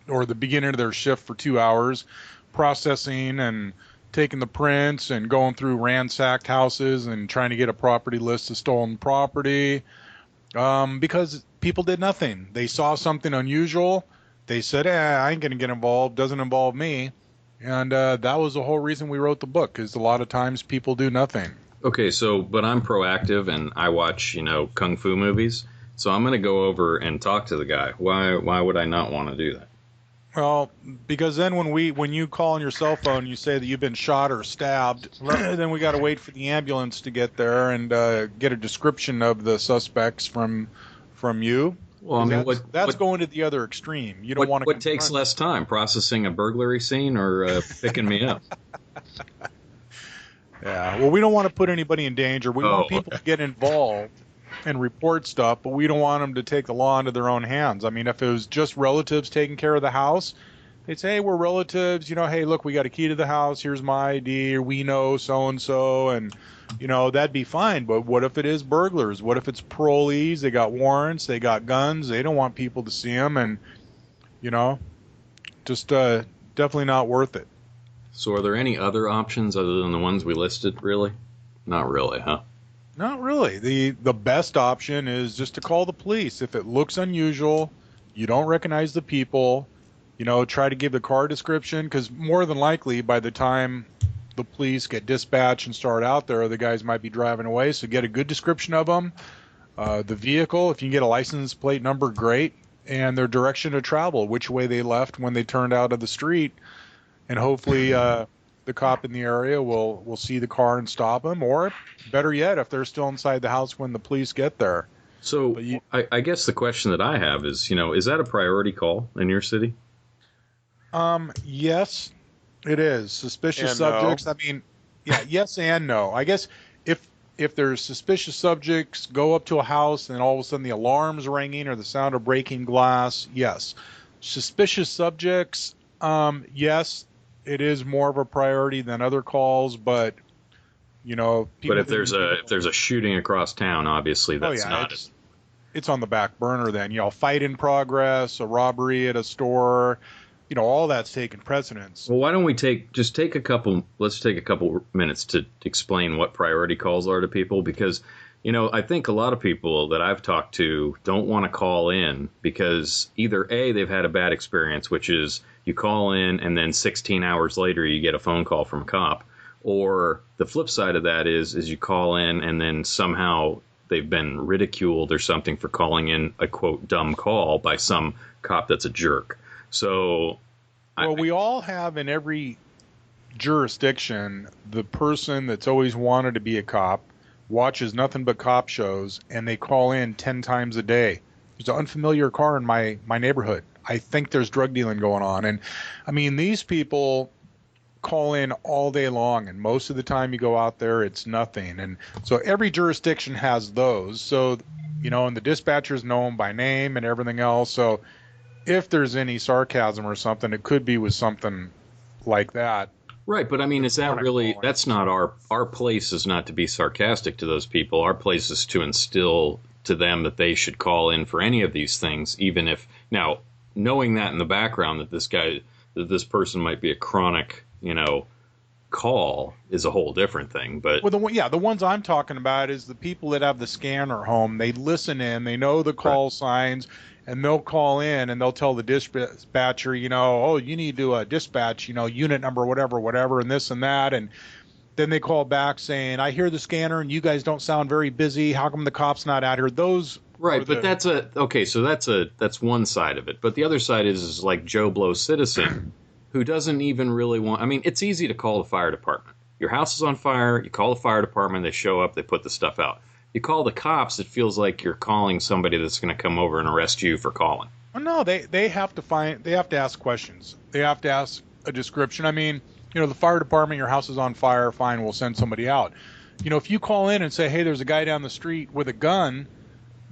or the beginning of their shift for 2 hours, processing and taking the prints and going through ransacked houses and trying to get a property list of stolen property, because people did nothing. They saw something unusual. They said, I ain't going to get involved. Doesn't involve me. And that was the whole reason we wrote the book, because a lot of times people do nothing. Okay, but I'm proactive and I watch, kung fu movies. So I'm going to go over and talk to the guy. Why would I not want to do that? Well, because then when you call on your cell phone, you say that you've been shot or stabbed, then we got to wait for the ambulance to get there and get a description of the suspects from you. Well, I mean, that's going to the other extreme. You don't want to. What takes less time, processing a burglary scene or picking me up? Yeah, well, we don't want to put anybody in danger. We want people to get involved and report stuff, but we don't want them to take the law into their own hands. I mean, if it was just relatives taking care of the house, they'd say, hey, we're relatives. Hey, look, we got a key to the house. Here's my ID. Or we know so-and-so. And, that'd be fine. But what if it is burglars? What if it's parolees? They got warrants. They got guns. They don't want people to see them. And, just definitely not worth it. So are there any other options other than the ones we listed, really? Not really, huh? Not really. The best option is just to call the police. If it looks unusual, you don't recognize the people, try to give the car description, because more than likely by the time the police get dispatched and start out there, the guys might be driving away. So get a good description of them, the vehicle. If you can get a license plate number, great, and their direction of travel, which way they left when they turned out of the street, and hopefully the cop in the area will see the car and stop them, or better yet, if they're still inside the house when the police get there. So I guess the question that I have is, is that a priority call in your city? Yes, it is. Suspicious And subjects. no. I mean, yeah, yes and no. I guess if there's suspicious subjects, go up to a house and all of a sudden the alarm's ringing or the sound of breaking glass, yes. Suspicious subjects, yes, it is more of a priority than other calls, but people. But if there's a shooting across town, obviously that's not it. It's on the back burner then. Fight in progress, a robbery at a store, all that's taken precedence. Well, why don't we let's take a couple minutes to explain what priority calls are to people, because I think a lot of people that I've talked to don't want to call in because either A, they've had a bad experience, which is you call in and then 16 hours later you get a phone call from a cop, or the flip side of that is you call in and then somehow they've been ridiculed or something for calling in a quote dumb call by some cop that's a jerk. So we all have in every jurisdiction the person that's always wanted to be a cop, watches nothing but cop shows, and they call in 10 times a day. There's an unfamiliar car in my neighborhood. I think there's drug dealing going on. And I mean, these people call in all day long, and most of the time you go out there, it's nothing. And so every jurisdiction has those. So, and the dispatchers know them by name and everything else. So if there's any sarcasm or something, it could be with something like that. Right, but I mean, is that really, that's not our place is not to be sarcastic to those people. Our place is to instill to them that they should call in for any of these things, even if, now, knowing that in the background that this person might be a chronic, call is a whole different thing. But the ones I'm talking about is the people that have the scanner home. They listen in, they know the call signs, and they'll call in and they'll tell the dispatcher, oh, you need to dispatch, unit number, whatever, and this and that. And then they call back saying, I hear the scanner and you guys don't sound very busy. How come the cop's not out here? Those. Right. But that's one side of it. But the other side is like Joe Blow citizen who doesn't even really want, I mean, it's easy to call the fire department. Your house is on fire. You call the fire department. They show up. They put the stuff out. You call the cops, it feels like you're calling somebody that's going to come over and arrest you for calling. Well, no, they have to ask questions. They have to ask a description. I mean, the fire department, your house is on fire, fine, we'll send somebody out. If you call in and say, hey, there's a guy down the street with a gun,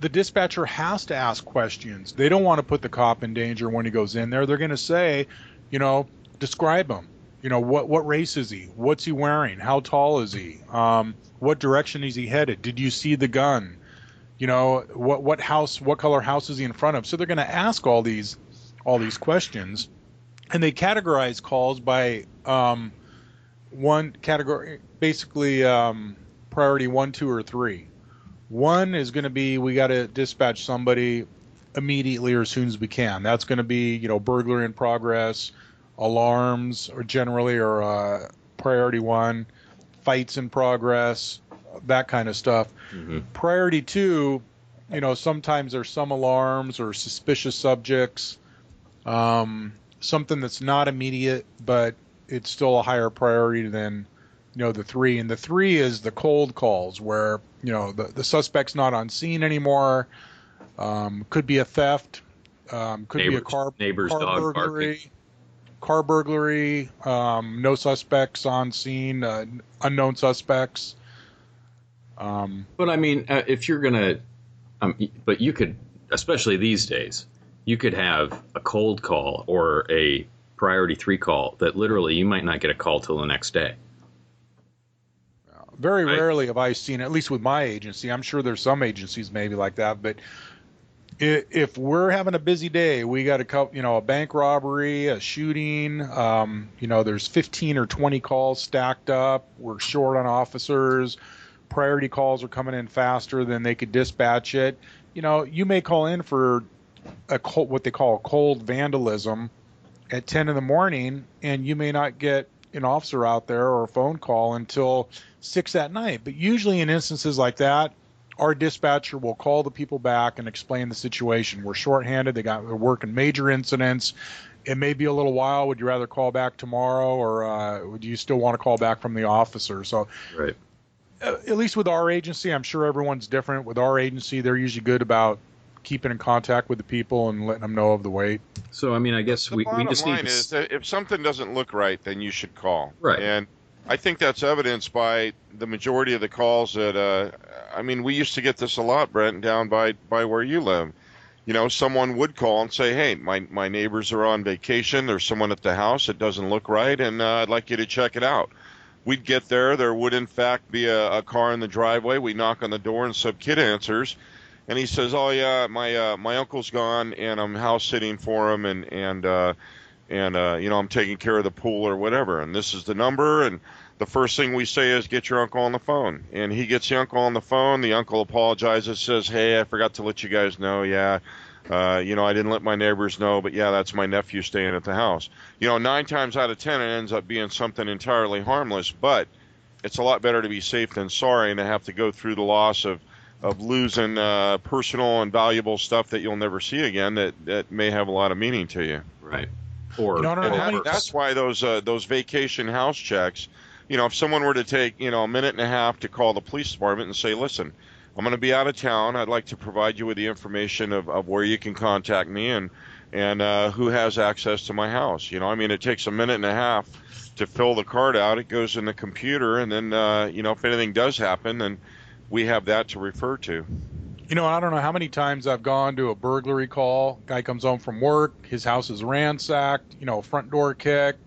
the dispatcher has to ask questions. They don't want to put the cop in danger when he goes in there. They're going to say, describe him. What race is he? What's he wearing? How tall is he? What direction is he headed? Did you see the gun? What color house is he in front of? So they're going to ask all these questions, and they categorize calls by one category, basically priority 1, 2, or 3. 1 is going to be we got to dispatch somebody immediately or as soon as we can. That's going to be burglary in progress, alarms, or generally priority 1. Fights in progress, that kind of stuff. Mm-hmm. Priority 2, sometimes there's some alarms or suspicious subjects, something that's not immediate, but it's still a higher priority than, the 3. And the 3 is the cold calls where, the suspect's not on scene anymore. Could be a theft, could be a car dog burglary. Barking. Car burglary, no suspects on scene, unknown suspects. But I mean, if you're going to, but you could, especially these days, you could have a cold call or a priority 3 call that literally you might not get a call till the next day. Very rarely have I seen, at least with my agency, I'm sure there's some agencies maybe like that, but if we're having a busy day, we got a bank robbery, a shooting, there's 15 or 20 calls stacked up. We're short on officers. Priority calls are coming in faster than they could dispatch it. You may call in for what they call cold vandalism at 10 in the morning, and you may not get an officer out there or a phone call until 6 at night. But usually in instances like that, our dispatcher will call the people back and explain the situation. We're shorthanded. They're working major incidents. It may be a little while. Would you rather call back tomorrow, or would you still want to call back from the officer? So, right. At least with our agency, I'm sure everyone's different. With our agency, they're usually good about keeping in contact with the people and letting them know of the wait. So, I mean, I guess we just need to... is that if something doesn't look right, then you should call. Right. And I think that's evidenced by the majority of the calls that, I mean, we used to get this a lot, Brent, down by where you live. You know, someone would call and say, hey, my neighbors are on vacation. There's someone at the house. It doesn't look right, and I'd like you to check it out. We'd get there. There would, in fact, be a car in the driveway. We knock on the door, and some kid answers. And he says, oh, yeah, my uncle's gone, and I'm house sitting for him, and you know, I'm taking care of the pool or whatever. And this is the number, and the first thing we say is get your uncle on the phone. And he gets the uncle on the phone. The uncle apologizes, says, hey, I forgot to let you guys know. Yeah, you know, I didn't let my neighbors know, but yeah, that's my nephew staying at the house. You know, 9 times out of 10, it ends up being something entirely harmless, but it's a lot better to be safe than sorry and to have to go through the loss of losing personal and valuable stuff that you'll never see again that may have a lot of meaning to you. Right. Or, that's why those vacation house checks, you know, if someone were to take, you know, a minute and a half to call the police department and say, listen, I'm going to be out of town. I'd like to provide you with the information of where you can contact me and who has access to my house. You know, I mean, it takes a minute and a half to fill the card out. It goes in the computer, and then, you know, if anything does happen, then we have that to refer to. You know, I don't know how many times I've gone to a burglary call. Guy comes home from work, his house is ransacked, you know, front door kicked,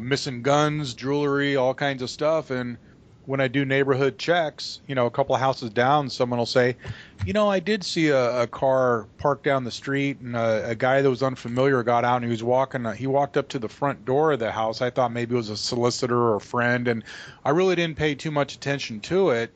missing guns, jewelry, all kinds of stuff. And when I do neighborhood checks, you know, a couple of houses down, someone will say, you know, I did see a car parked down the street, and a guy that was unfamiliar got out, and he was he walked up to the front door of the house. I thought maybe it was a solicitor or a friend, and I really didn't pay too much attention to it.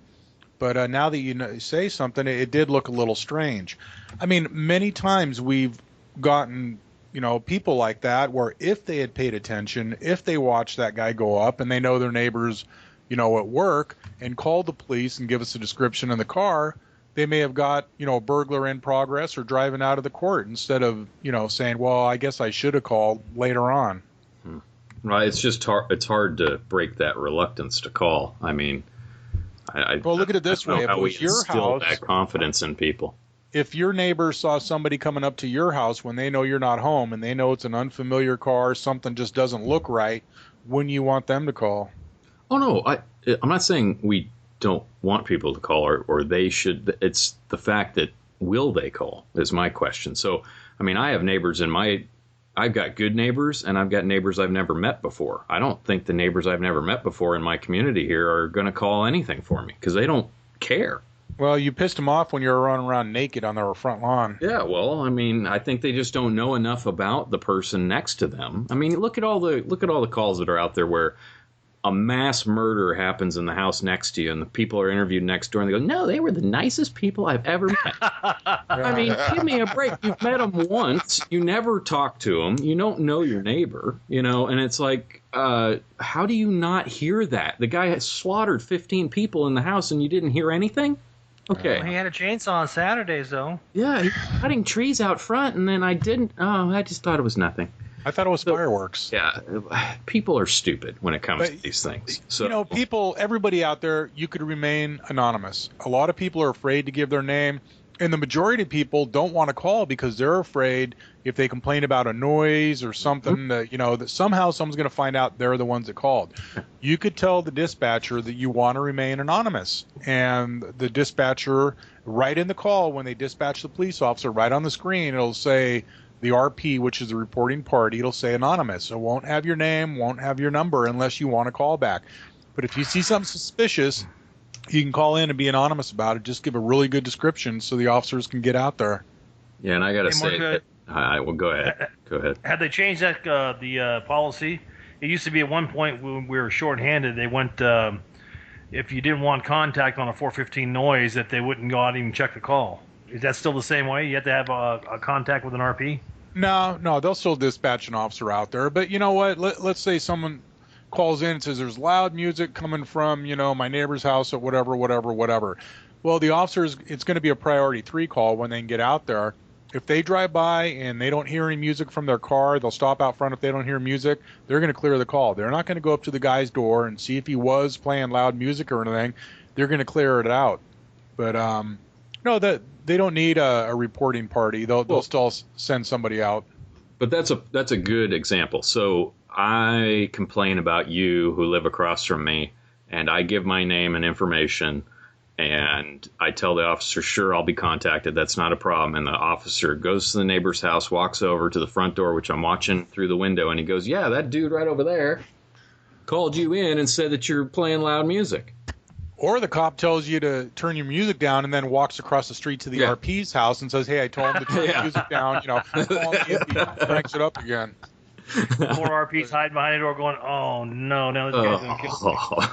But now that you say something, it did look a little strange. I mean, many times we've gotten, you know, people like that where if they had paid attention, if they watched that guy go up and they know their neighbors, you know, at work and called the police and give us a description in the car, they may have got, you know, a burglar in progress or driving out of the court instead of, you know, saying, well, I guess I should have called later on. Right. It's just it's hard to break that reluctance to call. I mean, well, look at it this way. If it was your house, that confidence in people. If your neighbor saw somebody coming up to your house when they know you're not home and they know it's an unfamiliar car, something just doesn't look right, wouldn't you want them to call? Oh, no. I'm not saying we don't want people to call or they should. It's the fact that will they call is my question. So, I mean, I have neighbors I've got good neighbors, and I've got neighbors I've never met before. I don't think the neighbors I've never met before in my community here are going to call anything for me because they don't care. Well, you pissed them off when you were running around naked on their front lawn. Yeah, well, I mean, I think they just don't know enough about the person next to them. I mean, look at all the calls that are out there where a mass murder happens in the house next to you, and the people are interviewed next door, and they go, no, they were the nicest people I've ever met. I mean, give me a break. You've met them once. You never talk to them. You don't know your neighbor, you know, and it's like, how do you not hear that? The guy has slaughtered 15 people in the house, and you didn't hear anything? Okay. Well, he had a chainsaw on Saturdays, though. Yeah, he was cutting trees out front, and then I just thought it was nothing. I thought it was fireworks. Yeah, people are stupid when it comes to these things. So, you know, everybody out there, you could remain anonymous. A lot of people are afraid to give their name, and the majority of people don't want to call because they're afraid if they complain about a noise or something that, you know, that somehow someone's going to find out they're the ones that called. You could tell the dispatcher that you want to remain anonymous, and the dispatcher, right in the call when they dispatch the police officer, right on the screen, it'll say the RP, which is the reporting party, it'll say anonymous. So it won't have your name, won't have your number unless you want to call back. But if you see something suspicious, you can call in and be anonymous about it. Just give a really good description so the officers can get out there. Yeah, and I got to say, well, go ahead. Go ahead. Had they changed that the policy? It used to be at one point when we were shorthanded, they went, if you didn't want contact on a 415 noise, that they wouldn't go out and even check the call. Is that still the same way? You have to have a contact with an RP? No, they'll still dispatch an officer out there. But you know what? Let's say someone, calls in and says there's loud music coming from, my neighbor's house or whatever. Well, the officers, it's going to be a priority 3 call when they can get out there. If they drive by and they don't hear any music from their car, they'll stop out front. If they don't hear music, they're going to clear the call. They're not going to go up to the guy's door and see if he was playing loud music or anything. They're going to clear it out. But no, that they don't need a reporting party. They'll still send somebody out. But that's a good example. So I complain about you who live across from me, and I give my name and information. And I tell the officer, sure, I'll be contacted. That's not a problem. And the officer goes to the neighbor's house, walks over to the front door, which I'm watching through the window, and he goes, yeah, that dude right over there called you in and said that you're playing loud music. Or the cop tells you to turn your music down and then walks across the street to the RP's house and says, hey, I told him to turn the music down. Call me if he cranks it up again. Poor RP's hiding behind the door going, oh, no, now this guy's going to kill me.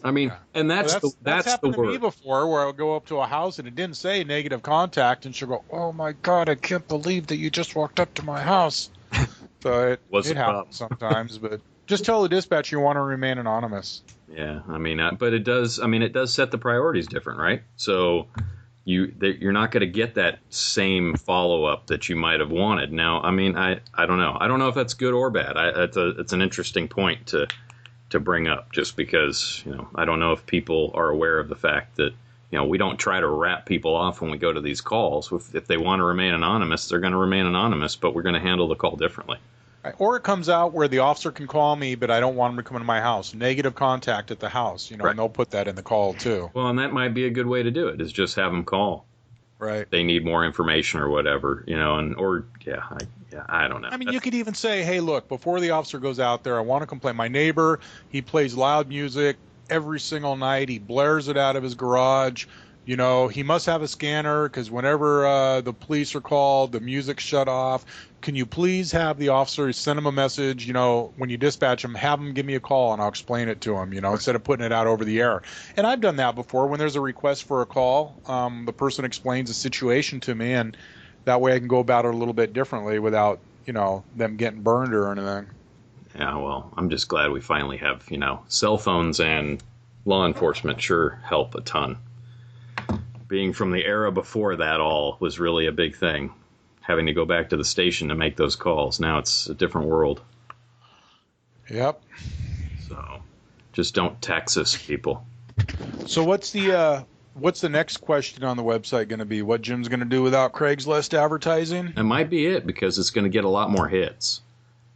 I mean, and that's the happened word. To me before, where I'll go up to a house and it didn't say negative contact, and she'll go, "Oh my God, I can't believe that you just walked up to my house." So it happens sometimes, but just tell the dispatch you want to remain anonymous. Yeah, I mean, but it does. I mean, it does set the priorities different, right? So you're not going to get that same follow up that you might have wanted. Now, I mean, I don't know. I don't know if that's good or bad. It's an interesting point to bring up, just because, I don't know if people are aware of the fact that, we don't try to wrap people off when we go to these calls. If they want to remain anonymous, they're going to remain anonymous, but we're going to handle the call differently. Or it comes out where the officer can call me, but I don't want him to come into my house. Negative contact at the house, right. And they'll put that in the call too. Well, and that might be a good way to do it, is just have them call. Right. They need more information or whatever, I don't know. I mean, you could even say, hey, look, before the officer goes out there, I want to complain. My neighbor, he plays loud music every single night. He blares it out of his garage. He must have a scanner because whenever the police are called, the music's shut off. Can you please have the officer send him a message, when you dispatch him, have him give me a call and I'll explain it to him, instead of putting it out over the air. And I've done that before. When there's a request for a call, the person explains the situation to me, and that way I can go about it a little bit differently without, them getting burned or anything. Yeah, well, I'm just glad we finally have, cell phones, and law enforcement sure help a ton. Being from the era before that all was really a big thing. Having to go back to the station to make those calls. Now it's a different world. Yep. So just don't text us, people. So what's the next question on the website going to be? What Jim's going to do without Craigslist advertising? That might be it, because it's going to get a lot more hits.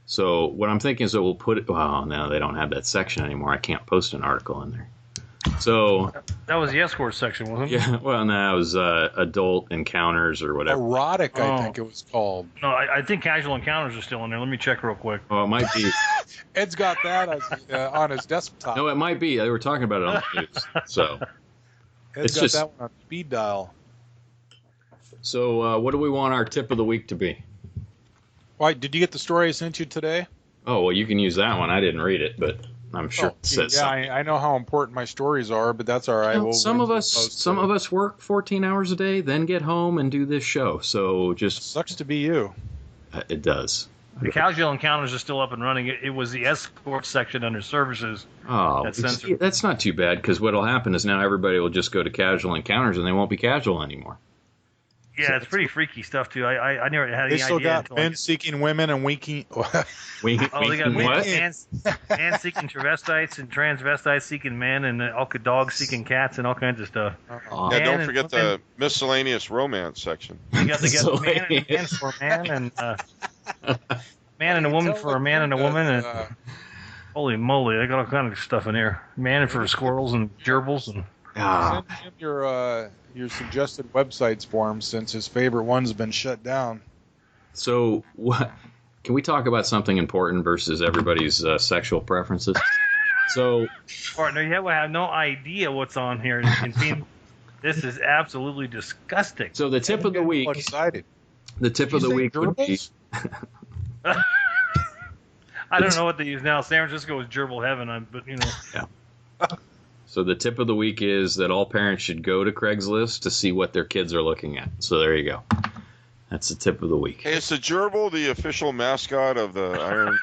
So what I'm thinking is that we'll put it... Well, no, they don't have that section anymore. I can't post an article in there. So that was the escort section, wasn't it? Yeah, well, no, that was adult encounters or whatever. Erotic, I think it was called. No, I think casual encounters are still in there. Let me check real quick. Oh, it might be. Ed's got that on his desktop. No, it might be. They were talking about it on the news. So Ed's got that one on speed dial. So what do we want our tip of the week to be? Why, did you get the story I sent you today? Oh, well, you can use that one. I didn't read it, but I'm sure it says something. I know how important my stories are, but that's all right. Some of us work 14 hours a day, then get home and do this show. So just sucks to be you. It does. The casual encounters are still up and running. It was the escort section under services. Oh, that's not too bad, because what'll happen is now everybody will just go to casual encounters and they won't be casual anymore. Yeah, it's pretty freaky stuff too. I never had any idea. They still got men seeking women and winking. They got what? Man seeking travestites and transvestites seeking men, and dogs seeking cats and all kinds of stuff. Yeah, don't forget the miscellaneous romance section. You got man for a man, and man and a woman for a man and a woman, and holy moly, they got all kinds of stuff in here. Man for squirrels and gerbils and. Send him your suggested websites for him, since his favorite one's been shut down. So, what? Can we talk about something important versus everybody's sexual preferences? So, partner, you have no idea what's on here. This is absolutely disgusting. So the tip of the week. The tip of the week would be. I don't know what they use now. San Francisco is gerbil heaven, but Yeah. So the tip of the week is that all parents should go to Craigslist to see what their kids are looking at. So there you go. That's the tip of the week. Hey, is the gerbil the official mascot of the Iron?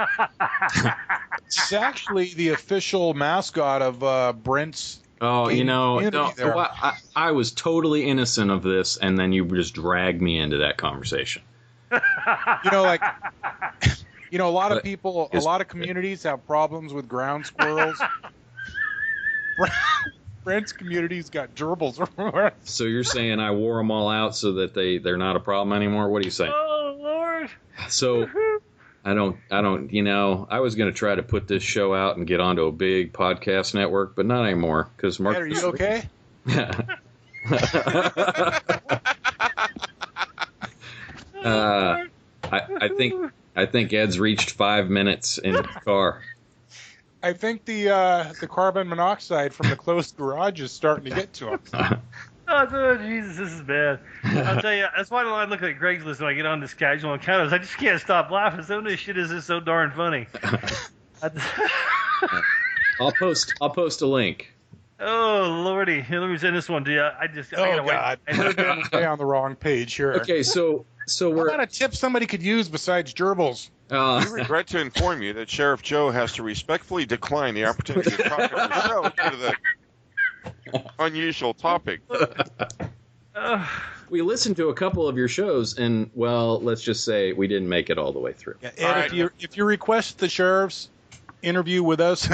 It's actually the official mascot of Brent's. Oh, there. I was totally innocent of this, and then you just dragged me into that conversation. A lot of people, a lot of communities have problems with ground squirrels. Brent's community's got gerbils everywhere. So you're saying I wore them all out so that they're not a problem anymore? What are you saying? Oh, Lord. So I don't, I was going to try to put this show out and get onto a big podcast network, but not anymore. Because Mark. Ed, are you okay? I think Ed's reached 5 minutes in his car. I think the carbon monoxide from the closed garage is starting to get to him. Oh, Jesus, this is bad. I'll tell you, that's why I look at Craigslist when I get on this casual encounters. I just can't stop laughing. Some of this shit is just so darn funny. I'll post a link. Oh, Lordy. Here, let me send this one to you. I gotta God. We're going to stay on the wrong page here. Okay, so we're... What about a tip somebody could use besides gerbils? We regret to inform you that Sheriff Joe has to respectfully decline the opportunity to talk on the show due to the unusual topic. We listened to a couple of your shows, and, well, let's just say we didn't make it all the way through. Yeah, Ed, if you request the sheriff's interview with us,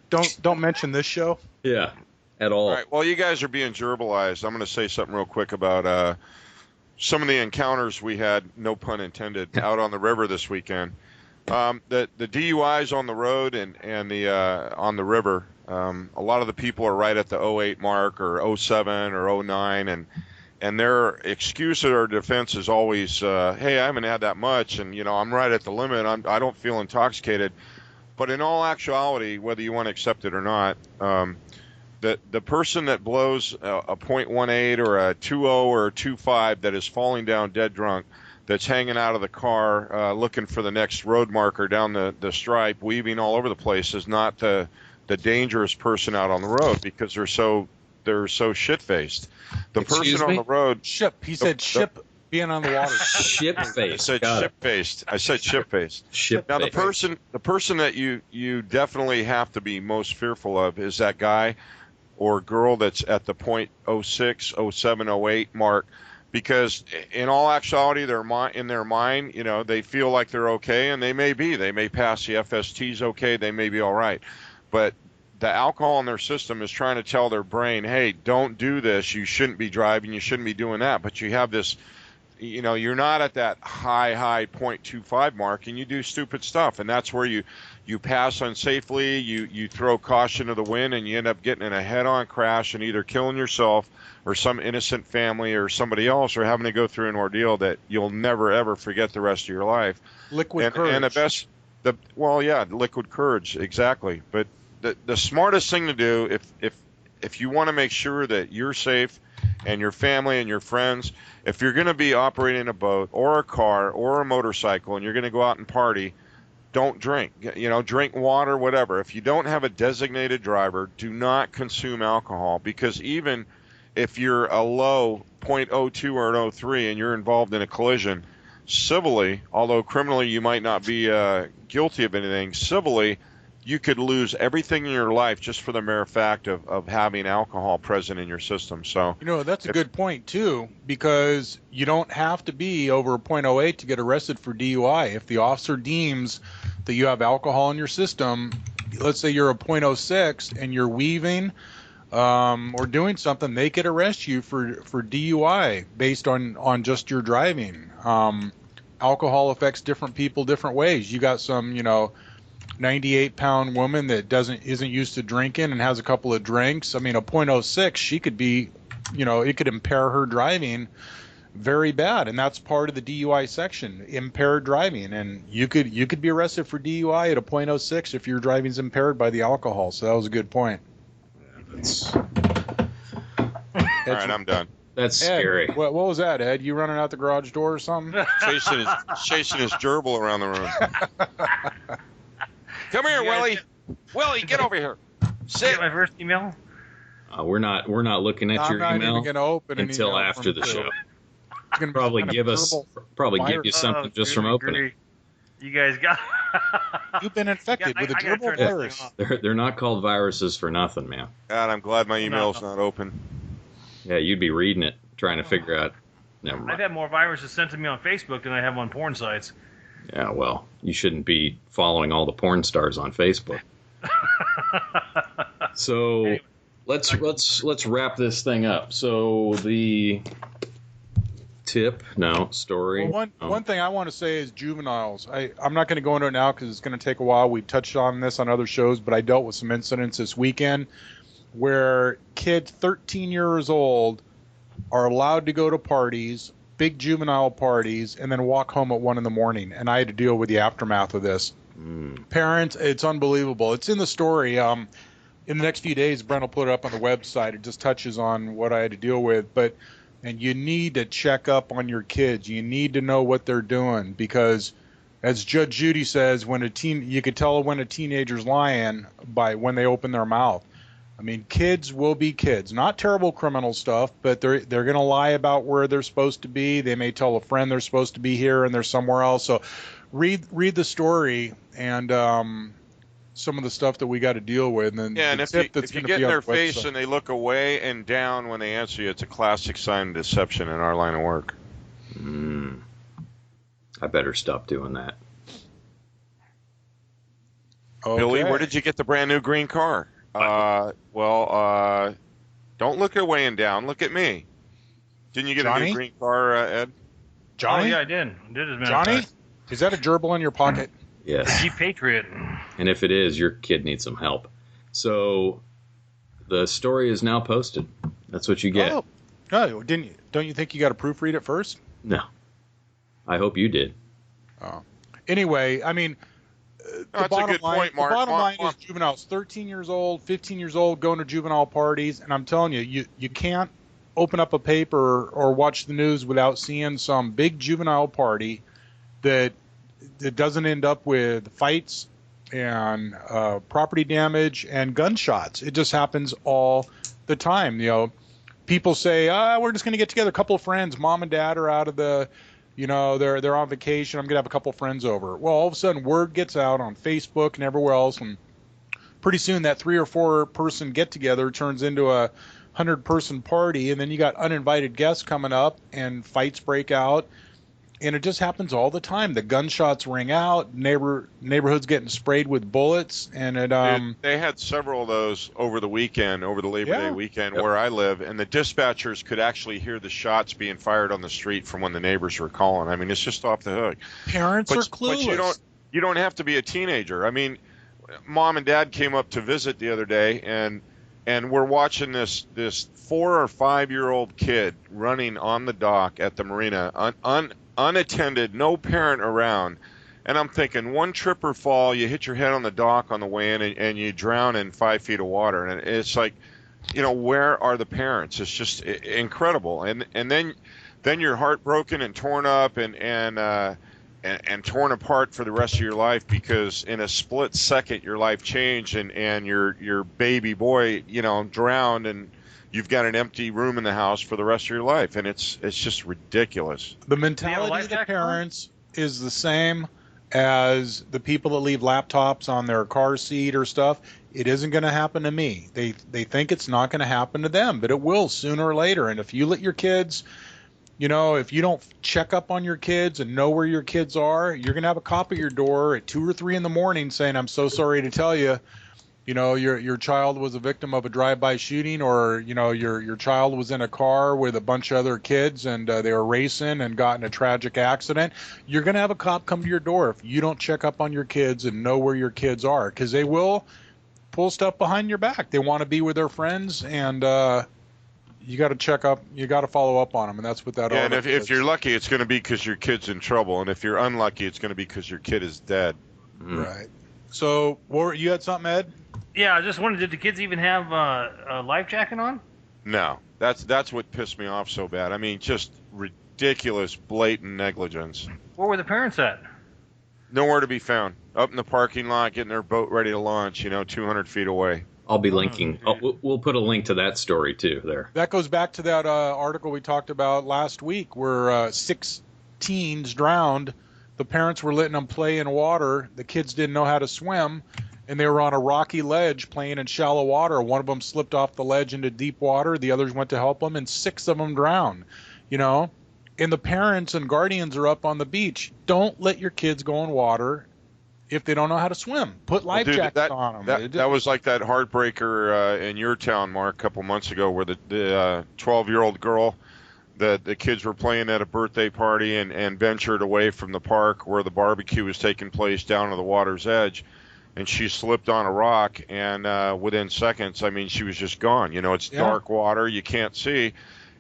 don't mention this show. Yeah, at all. All right, well, you guys are being gerbilized. I'm going to say something real quick about some of the encounters we had, no pun intended, out on the river this weekend. The DUIs on the road and the on the river, a lot of the people are right at the 08 mark or 07 or 09, and their excuse or defense is always, hey, I haven't had that much, and I'm right at the limit. I don't feel intoxicated. But in all actuality, whether you want to accept it or not, the person that blows a .18 or a 2.0 or a 2.5 that is falling down dead drunk, that's hanging out of the car looking for the next road marker down the stripe, weaving all over the place, is not the dangerous person out on the road, because they're so shit-faced. The person on the road... He said ship being on the water. Ship-faced. I said ship-faced. Now, the person that you definitely have to be most fearful of is that guy or girl that's at the .06, 07, 08 mark, because in all actuality, in their mind, they feel like they're okay, and they may pass the FSTs okay, they may be all right, but the alcohol in their system is trying to tell their brain, hey, don't do this, you shouldn't be driving, you shouldn't be doing that, but you have this, you're not at that high .25 mark, and you do stupid stuff, and that's where you pass unsafely, you throw caution to the wind, and you end up getting in a head-on crash and either killing yourself or some innocent family or somebody else, or having to go through an ordeal that you'll never, ever forget the rest of your life. Liquid courage. And liquid courage, exactly. But the smartest thing to do, if you want to make sure that you're safe and your family and your friends, if you're going to be operating a boat or a car or a motorcycle and you're going to go out and party, don't drink. Drink water, whatever. If you don't have a designated driver, do not consume alcohol, because even if you're a low .02 or an 03 and you're involved in a collision, civilly, although criminally you might not be guilty of anything, civilly, you could lose everything in your life just for the mere fact of having alcohol present in your system. So that's a good point too, because you don't have to be over a .08 to get arrested for DUI. If the officer deems that you have alcohol in your system, let's say you're a .06 and you're weaving or doing something, they could arrest you for DUI based on just your driving. Alcohol affects different people different ways. You got some 98-pound woman that isn't used to drinking and has a couple of drinks. I mean, a .06, she could be, it could impair her driving very bad, and that's part of the DUI section, impaired driving, and you could be arrested for DUI at a .06 if your driving's impaired by the alcohol. So that was a good point. All right, I'm done. That's Ed, scary. What was that, Ed? You running out the garage door or something? Chasing his gerbil around the room. Come here, Willie. Willie, get over here. Sit. Get my first email. We're not looking at your email until after the show. Probably give you something just from opening. You guys got. You've been infected with a I gotta gerbil turn this virus. thing off. They're not called viruses for nothing, man. God, I'm glad my No. email's not open. Yeah, you'd be reading it, trying to figure out. Never I've mind. had more viruses sent to me on Facebook than I have on porn sites. Yeah, well, you shouldn't be following all the porn stars on Facebook. So Anyway. let's wrap this thing up. So the story. Well, one thing I want to say is juveniles. I'm not going to go into it now because it's going to take a while. We touched on this on other shows, but I dealt with some incidents this weekend where kids 13 years old are allowed to go to parties, big juvenile parties, and then walk home at 1 a.m. And I had to deal with the aftermath of this. Parents, it's unbelievable. It's in the story. In the next few days, Brent will put it up on the website. It just touches on what I had to deal with. And you need to check up on your kids. You need to know what they're doing because, as Judge Judy says, you could tell when a teenager's lying by when they open their mouth. I mean, kids will be kids. Not terrible criminal stuff, but they're going to lie about where they're supposed to be. They may tell a friend they're supposed to be here and they're somewhere else. So read the story and some of the stuff that we got to deal with. And then And if you get in their face and they look away and down when they answer you, it's a classic sign of deception in our line of work. I better stop doing that. Okay. Billy, where did you get the brand new green car? Don't look away and down. Look at me. Didn't you get a new green car, Ed? Johnny? Oh, yeah, I did. I did, as a matter of Johnny? fact. Is that a gerbil in your pocket? Yes. Jeep Patriot. And if it is, your kid needs some help. So the story is now posted. That's what you get. Oh, no, didn't you? Don't you think you got to proofread it first? No. I hope you did. Oh. Anyway, I mean, the that's a bottom good line, point, Mark. The bottom line Mark. is juveniles, 13 years old, 15 years old, going to juvenile parties, and I'm telling you, you can't open up a paper or watch the news without seeing some big juvenile party that doesn't end up with fights and property damage and gunshots. It just happens all the time. You know, people say, we're just going to get together, a couple of friends, mom and dad are out of the, they're on vacation, I'm going to have a couple of friends over. Well, all of a sudden word gets out on Facebook and everywhere else, and pretty soon that 3 or 4 person get together turns into a 100-person party, and then you got uninvited guests coming up and fights break out. And it just happens all the time. The gunshots ring out. Neighborhoods getting sprayed with bullets, and it. Dude, they had several of those over the Labor Day weekend, where I live, and the dispatchers could actually hear the shots being fired on the street from when the neighbors were calling. I mean, it's just off the hook. Parents are clueless. But you don't have to be a teenager. I mean, mom and dad came up to visit the other day, and we're watching this 4 or 5 year old kid running on the dock at the marina, unattended, no parent around, and I'm thinking, one trip or fall, you hit your head on the dock on the way in, and you drown in 5 feet of water, and it's like, where are the parents? It's just incredible, and then you're heartbroken and torn up and torn apart for the rest of your life, because in a split second your life changed, and your baby boy drowned, and you've got an empty room in the house for the rest of your life, and it's just ridiculous. The mentality of the parents is the same as the people that leave laptops on their car seat or stuff. It isn't going to happen to me. They think it's not going to happen to them, but it will sooner or later. And if you let your kids, if you don't check up on your kids and know where your kids are, you're going to have a cop at your door at 2 or 3 in the morning saying, "I'm so sorry to tell you, your child was a victim of a drive-by shooting," or your child was in a car with a bunch of other kids and they were racing and got in a tragic accident. You're going to have a cop come to your door if you don't check up on your kids and know where your kids are, because they will pull stuff behind your back. They want to be with their friends, and you got to check up. You got to follow up on them, and that's what that. Yeah, and if you're lucky, it's going to be because your kid's in trouble, and if you're unlucky, it's going to be because your kid is dead. Right. So, you had something, Ed? Yeah, I just wondered, did the kids even have a life jacket on? No, that's what pissed me off so bad. I mean, just ridiculous, blatant negligence. Where were the parents at? Nowhere to be found. Up in the parking lot, getting their boat ready to launch, 200 feet away. I'll be linking. We'll put a link to that story, too, there. That goes back to that article we talked about last week where 6 teens drowned the parents were letting them play in water. The kids didn't know how to swim, and they were on a rocky ledge playing in shallow water. One of them slipped off the ledge into deep water. The others went to help them, and 6 of them drowned. You know, and the parents and guardians are up on the beach. Don't let your kids go in water if they don't know how to swim. Put life jackets on them. That was like that heartbreaker in your town, Mark, a couple months ago, where the 12-year-old girl, the kids were playing at a birthday party and ventured away from the park where the barbecue was taking place down to the water's edge, and she slipped on a rock, and within seconds, I mean, she was just gone. You know, it's dark water, you can't see.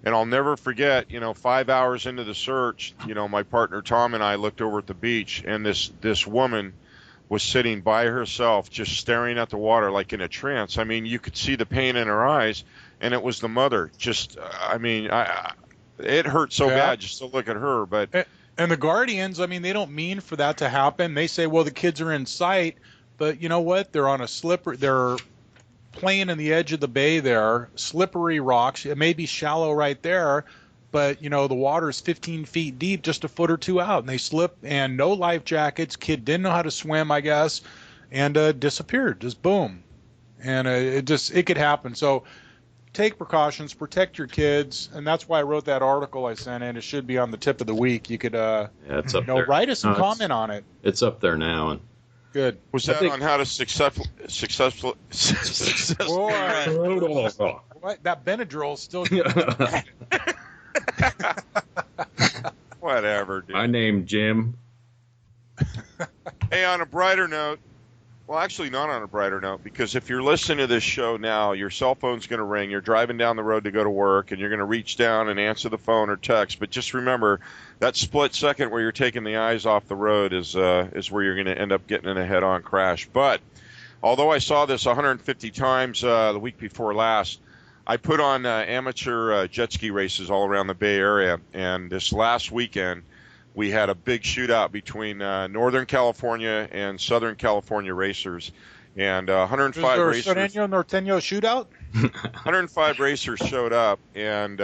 And I'll never forget, 5 hours into the search, my partner Tom and I looked over at the beach, and this woman was sitting by herself, just staring at the water like in a trance. I mean, you could see the pain in her eyes, and it was the mother. Just, it hurt so bad just to look at her. But and the guardians, I mean, they don't mean for that to happen. They say, well, the kids are in sight, but you know what? They're on a slippery. They're playing in the edge of the bay there, slippery rocks. It may be shallow right there, but the water is 15 feet deep, just a foot or two out, and they slip, and no life jackets. Kid didn't know how to swim, I guess, and disappeared, just boom. And it could happen. So take precautions, protect your kids, and that's why I wrote that article I sent in. It should be on the tip of the week. You could it's up there. Write us and comment on it. It's up there now. And good. Was that on how to successful? What? That Benadryl still. Whatever, dude. My name Jim. Hey, on a brighter note, well, actually not on a brighter note, because if you're listening to this show now, your cell phone's going to ring. You're driving down the road to go to work, and you're going to reach down and answer the phone or text. But just remember, that split second where you're taking the eyes off the road is where you're going to end up getting in a head-on crash. But although I saw this 150 times the week before last, I put on amateur jet ski races all around the Bay Area, and this last weekend we had a big shootout between Northern California and Southern California racers, and 105 racers. Norteño shootout? 105 racers showed up, and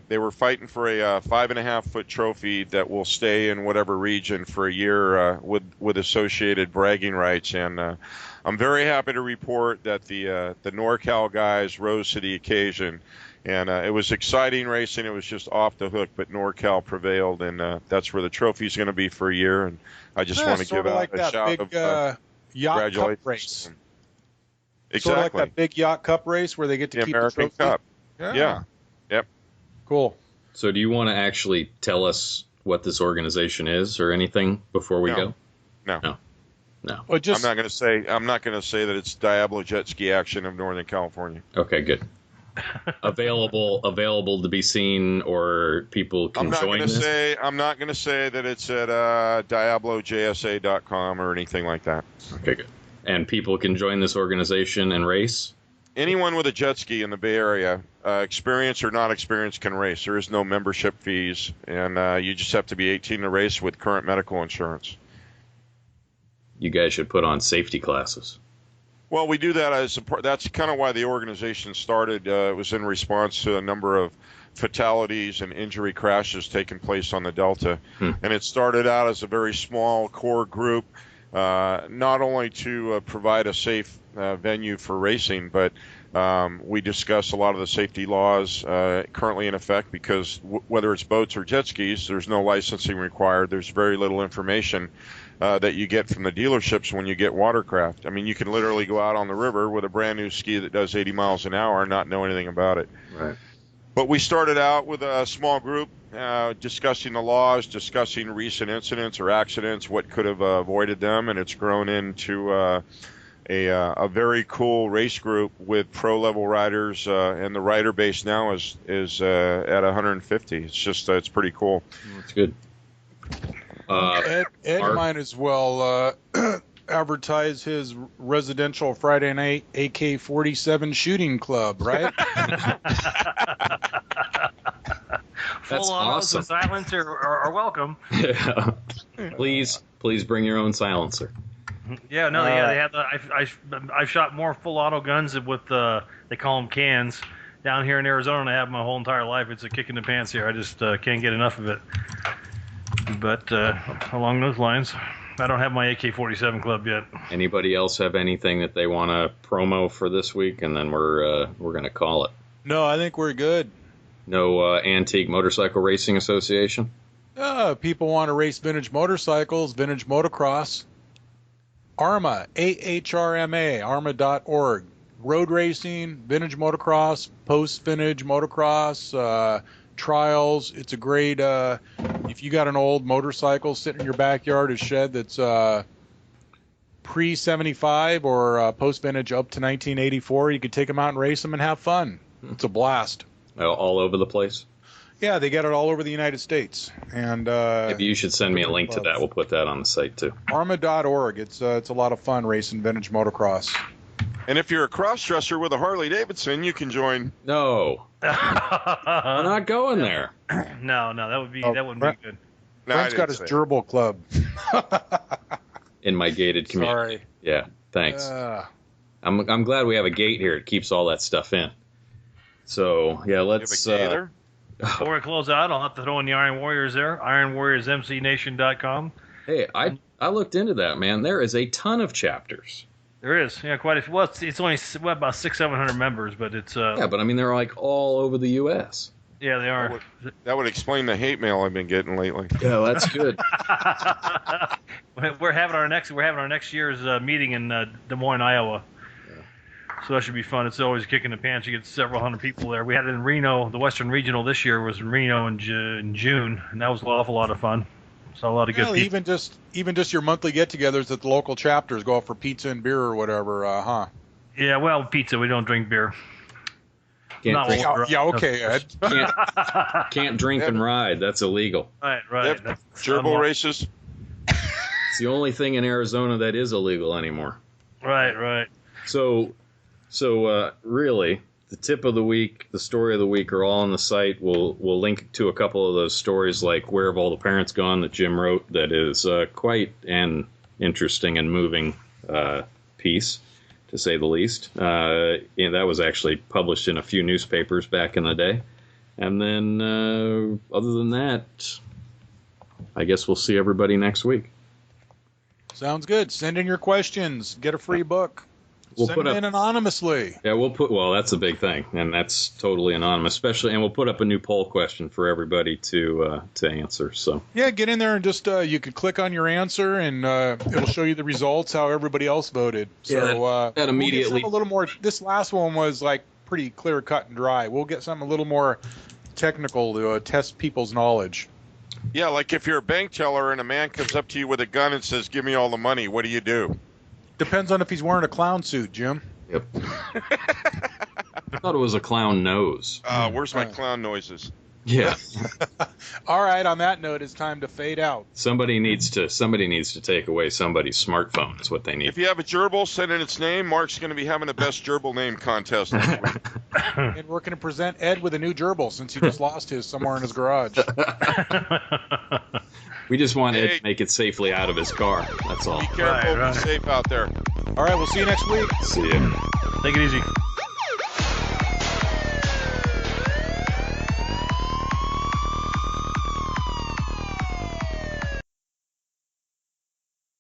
they were fighting for a 5.5-foot trophy that will stay in whatever region for a year with associated bragging rights. And I'm very happy to report that the NorCal guys rose to the occasion. And it was exciting racing. It was just off the hook, but NorCal prevailed, and that's where the trophy's going to be for a year. And I just want to give out a shout of yacht cup race. Exactly. Sort of like that big yacht cup race where they get to keep American the trophy. Cup. Yeah. Yep. Cool. So do you want to actually tell us what this organization is or anything before we go? No. Well, I'm not going to say that it's Diablo Jet Ski Action of Northern California. Okay, good. Available to be seen, or people can join this? I'm not going to say that it's at diablojsa.com or anything like that. Okay, good. And people can join this organization and race? Anyone with a jet ski in the Bay Area, experienced or not experienced, can race. There is no membership fees, and you just have to be 18 to race with current medical insurance. You guys should put on safety classes. Well, we do that that's kind of why the organization started. It was in response to a number of fatalities and injury crashes taking place on the Delta. And it started out as a very small core group, not only to provide a safe venue for racing, but we discuss a lot of the safety laws currently in effect, because whether it's boats or jet skis, there's no licensing required. There's very little information that you get from the dealerships when you get watercraft. I mean, you can literally go out on the river with a brand new ski that does 80 miles an hour and not know anything about it. Right. But we started out with a small group discussing the laws, discussing recent incidents or accidents, what could have avoided them, and it's grown into a very cool race group with pro-level riders, and the rider base now is at 150. It's just it's pretty cool. That's good. Ed might as well advertise his residential Friday night AK-47 shooting club, right? Full autos and silencer are welcome. Yeah. Please bring your own silencer. Yeah, no, they have. I've shot more full auto guns with they call them cans down here in Arizona. I have my whole entire life. It's a kick in the pants here. I just can't get enough of it. But along those lines, I don't have my AK-47 club yet. Anybody else have anything that they want to promo for this week? And then we're going to call it. No, I think we're good. No Antique Motorcycle Racing Association? People want to race vintage motorcycles, vintage motocross. AHRMA, AHRMA, AHRMA.org. Road racing, vintage motocross, post-vintage motocross, trials. It's a great, if you got an old motorcycle sitting in your backyard, a shed that's pre-75 or post-vintage up to 1984, you could take them out and race them and have fun. It's a blast. All over the place? Yeah, they get it all over the United States. And maybe you should send me a link to that. We'll put that on the site, too. AHRMA.org. It's a lot of fun racing vintage motocross. And if you're a cross-dresser with a Harley-Davidson, you can join. No. I'm not going there. No, that wouldn't be good. Brent's got his gerbil club. In my gated community. Sorry. Yeah, thanks. I'm glad we have a gate here. It keeps all that stuff in. So, yeah, let's... Before we close out, I'll have to throw in the Iron Warriors there. IronWarriorsMCNation.com. Hey, I looked into that, man. There is a ton of chapters. There is, yeah, quite a few. Well, it's only about 600-700 members, but it's yeah, but I mean they're like all over the U.S. Yeah, they are. That would explain the hate mail I've been getting lately. Yeah, that's good. We're having our next year's meeting in Des Moines, Iowa. So that should be fun. It's always a kick in the pants. You get several hundred people there. We had it in Reno. The Western Regional this year was in Reno in June, and that was an awful lot of fun. So a lot of good people. Even just your monthly get-togethers at the local chapters, go out for pizza and beer or whatever, huh? Yeah, well, pizza. We don't drink beer. Okay, Ed. Can't drink and ride. That's illegal. Right. Yep. Gerbil races. It's the only thing in Arizona that is illegal anymore. Right. So really, the tip of the week, the story of the week are all on the site. We'll link to a couple of those stories, like Where Have All the Parents Gone, that Jim wrote, that is quite an interesting and moving piece, to say the least. That was actually published in a few newspapers back in the day. And then, other than that, I guess we'll see everybody next week. Sounds good. Send in your questions. Get a free book. Send them in anonymously. Yeah, well, that's a big thing, and that's totally anonymous, and we'll put up a new poll question for everybody to answer. So yeah, get in there and just you could click on your answer, and it'll show you the results, how everybody else voted. So that immediately we'll get a little more. This last one was like pretty clear, cut, and dry. We'll get something a little more technical to test people's knowledge. Yeah, like if you're a bank teller and a man comes up to you with a gun and says, "Give me all the money," what do you do? Depends on if he's wearing a clown suit, Jim. Yep. I thought it was a clown nose. Where's my clown noises? Yeah. All right. On that note, it's time to fade out. Somebody needs to take away somebody's smartphone. Is what they need. If you have a gerbil, send in its name. Mark's going to be having the best gerbil name contest this week. And we're going to present Ed with a new gerbil since he just lost his somewhere in his garage. We just want Ed to make it safely out of his car. That's all. Be careful. Be safe out there. All right. We'll see you next week. See you. Take it easy.